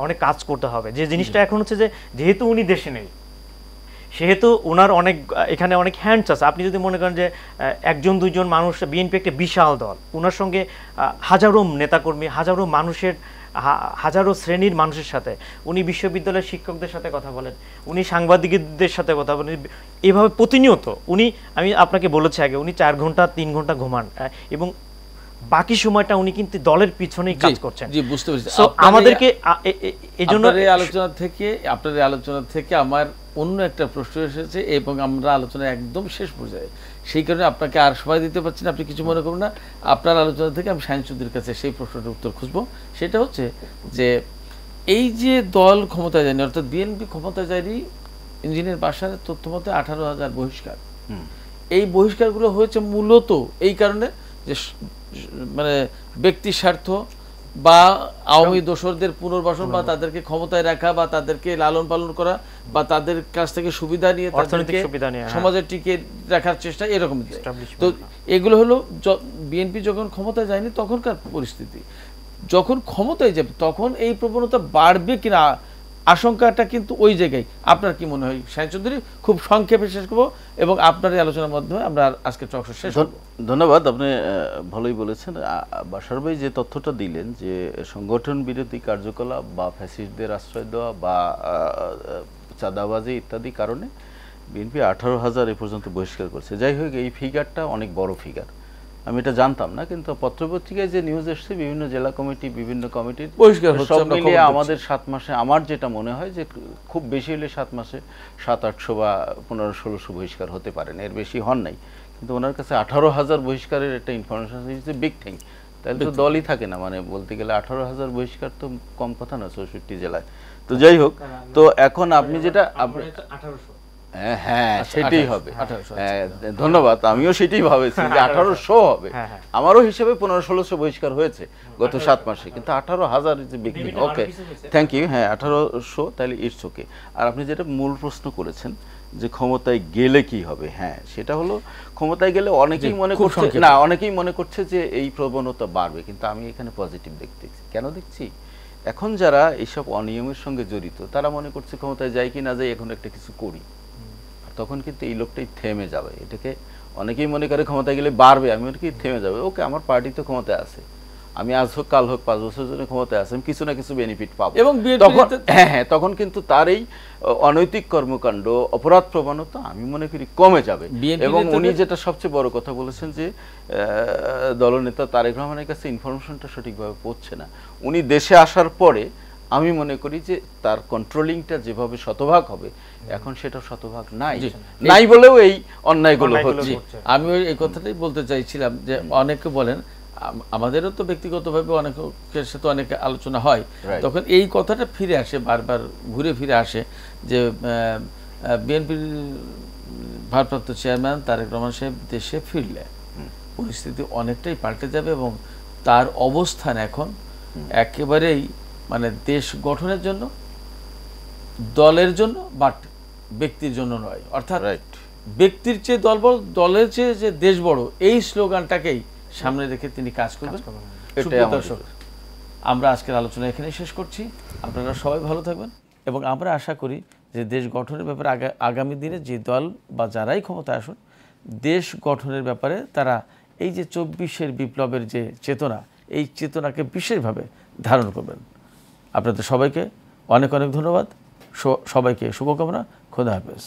[SPEAKER 2] অনেক কাজ করতে হবে। যে জিনিসটা এখন হচ্ছে যে যেহেতু উনি দেশে নেই, সেহেতু ওনার এখানে অনেক হ্যান্ডস আছে। আপনি যদি মনে করেন যে 1-2 মানুষ, বিএনপি একটা বিশাল দল, ওনার সঙ্গে হাজারো নেতাকর্মী, হাজারো শ্রেণীর মানুষের সাথে, উনি বিশ্ববিদ্যালয়ের শিক্ষকদের সাথে কথা বলেন, উনি সাংবাদিকদের সাথে কথা বলেন, এভাবে প্রতিনিয়ত আমি আপনাকে বলেছি আগে, উনি 4 ঘন্টা 3 ঘন্টা ঘুমান, এবং বাকি সময়টা উনি কিন্তু দলের পিছনেই কাজ করছেন।
[SPEAKER 1] জি, বুঝতে পেরেছি।
[SPEAKER 2] সো আমাদেরকে এজন্য
[SPEAKER 1] আপনার এই আলোচনা থেকে আমার অন্য একটা প্রশ্ন এসেছে এবং আমরা আলোচনা একদম শেষ পর্যায়ে, সেই কারণে আপনাকে আর সময় দিতে পারছি না, আপনি কিছু মনে করুন না। আপনার আলোচনা থেকে আমি শাহিন চৌধুরীর কাছে সেই প্রশ্নটার উত্তর খুঁজবো। সেটা হচ্ছে যে এই যে দল ক্ষমতায় যায়নি, অর্থাৎ বিএনপি ক্ষমতায় যায়নি, ইঞ্জিনিয়ার বাসার তথ্য মতে 18,000 বহিষ্কার। এই বহিষ্কারগুলো হয়েছে মূলত এই কারণে যে মানে ব্যক্তি স্বার্থ বা আওয়ামী দোসরদের পুনর্বাসন বা তাদেরকে ক্ষমতায় রাখা বা তাদেরকে লালন পালন করা বা তাদের কাছ থেকে সুবিধা নিয়ে তাদেরকে সমাজে টিকে রাখার চেষ্টা, এরকম। তো এগুলো হলো বিএনপি যখন ক্ষমতায় যায়নি তখনকার পরিস্থিতি। যখন ক্ষমতায় যাবে তখন এই প্রবণতা বাড়বে কিনা আশঙ্কাটা কিন্তু ওই জায়গায়। আপনার কি মনে হয় শাহিন চৌধুরী? খুব সংক্ষেপে শেষ করবো এবং আপনার এই আলোচনার মাধ্যমে আমরা আজকে টক শো শেষ করব।
[SPEAKER 3] ধন্যবাদ, আপনি ভালোই বলেছেন। বাশার ভাই যে তথ্যটা দিলেন যে সংগঠন বিরোধী কার্যকলাপ বা ফ্যাসিস্টদের আশ্রয় দেওয়া বা চাঁদাবাজি ইত্যাদি কারণে বিএনপি 18,000 এ পর্যন্ত বহিষ্কার করছে। যাই হোক, এই ফিগারটা অনেক বড় ফিগার, আমি এটা জানতাম না, কিন্তু পত্রপত্রিকায় যে নিউজ এসছে বিভিন্ন জেলা কমিটি বিভিন্ন কমিটির
[SPEAKER 1] বহিষ্কার
[SPEAKER 3] সব মিলিয়ে আমাদের 7 মাসে আমার যেটা মনে হয় যে খুব বেশি হলে 7 মাসে 700-800 বা 1500-1600 বহিষ্কার হতে পারেন, এর বেশি হন নাই। কিন্তু ওনার কাছে 18,000 বহিষ্কারের একটা ইনফরমেশন হচ্ছে বিগ থিং। তাহলে তো দলই থাকে না, মানে বলতে গেলে 18,000 বহিষ্কার তো কম কথা না 64 জেলায়। তো যাই হোক, তো এখন আপনি যেটা হ্যাঁ সেটাই হবে। ধন্যবাদ, আমিও সেটাই ভাবেছি যে 1800 হবে। আমারও হিসেবে 1500-1600 বহিষ্কার হয়েছে গত 7 মাসে, কিন্তু 18,000 যে বিক্রি। ওকে, থ্যাংক ইউ। হ্যাঁ 1800, তাহলে ইটস ওকে। আর আপনি যেটা মূল প্রশ্ন করেছেন যে ক্ষমতায় গেলে কি হবে, হ্যাঁ সেটা হলো ক্ষমতায় গেলে অনেকেই মনে করছে যে এই প্রবণতা বাড়বে, কিন্তু আমি এখানে পজিটিভ দেখতেছি। কেন দেখছি? এখন যারা এইসব অনিয়মের সঙ্গে জড়িত তারা মনে করছে ক্ষমতায় যাই কি না যাই এখন একটা কিছু করি, তখন কিন্তু এই লোকটাই থেমে যাবে। এটাকে অনেকেই মনে করে ক্ষমতায় গেলে বাড়বে, আমি মনে করি থেমে যাবে। ওকে, আমার পার্টি তো ক্ষমতায় আছে, আমি আজ হোক কাল হোক 5 বছরের জন্য ক্ষমতায় আছে, আমি কিছু না কিছু বেনিফিট পাবো। এবং তখন কিন্তু তার এই অনৈতিক কর্মকাণ্ড অপরাধ প্রবণতা আমি মনে করি কমে যাবে। এবং উনি যেটা সবচেয়ে বড় কথা বলেছেন যে দলনেতা তারেক রহমানের কাছে ইনফরমেশনটা সঠিকভাবে পৌঁছছে না। উনি দেশে আসার পরে আমি মনে করি যে তার কন্ট্রোলিংটা যেভাবে শতভাগ হবে, এখন সেটা শতভাগ নাই বলেও এই অন্যায়গুলো হচ্ছে।
[SPEAKER 1] আমি এই কথাটাই বলতে চাইছিলাম যে অনেকে বলেন, আমাদেরও তো ব্যক্তিগতভাবে অনেকের সাথে অনেক আলোচনা হয়, তখন এই কথাটা ফিরে আসে, বারবার ঘুরে ফিরে আসে যে বিএনপির ভারপ্রাপ্ত চেয়ারম্যান তারেক রহমান সাহেব দেশে ফিরলে পরিস্থিতি অনেকটাই পাল্টে যাবে এবং তার অবস্থান এখন একেবারেই মানে দেশ গঠনের জন্য, দলের জন্য, বাট ব্যক্তির জন্য নয়। অর্থাৎ ব্যক্তির চেয়ে দল বড়, দলের চেয়ে যে দেশ বড়, এই স্লোগানটাকেই সামনে রেখে তিনি কাজ করবেন। দর্শক, আমরা আজকের আলোচনা এখানে শেষ করছি। আপনারা সবাই ভালো থাকবেন এবং আমরা আশা করি যে দেশ গঠনের ব্যাপারে আগামী দিনে যে দল বা যারাই ক্ষমতায় আসুন, দেশ গঠনের ব্যাপারে তারা এই যে 24-এর বিপ্লবের যে চেতনা, এই চেতনাকে বিশেষভাবে ধারণ করবেন। আপনাদের সবাইকে অনেক অনেক ধন্যবাদ, সবাইকে শুভকামনা। খোদা হাফেজ।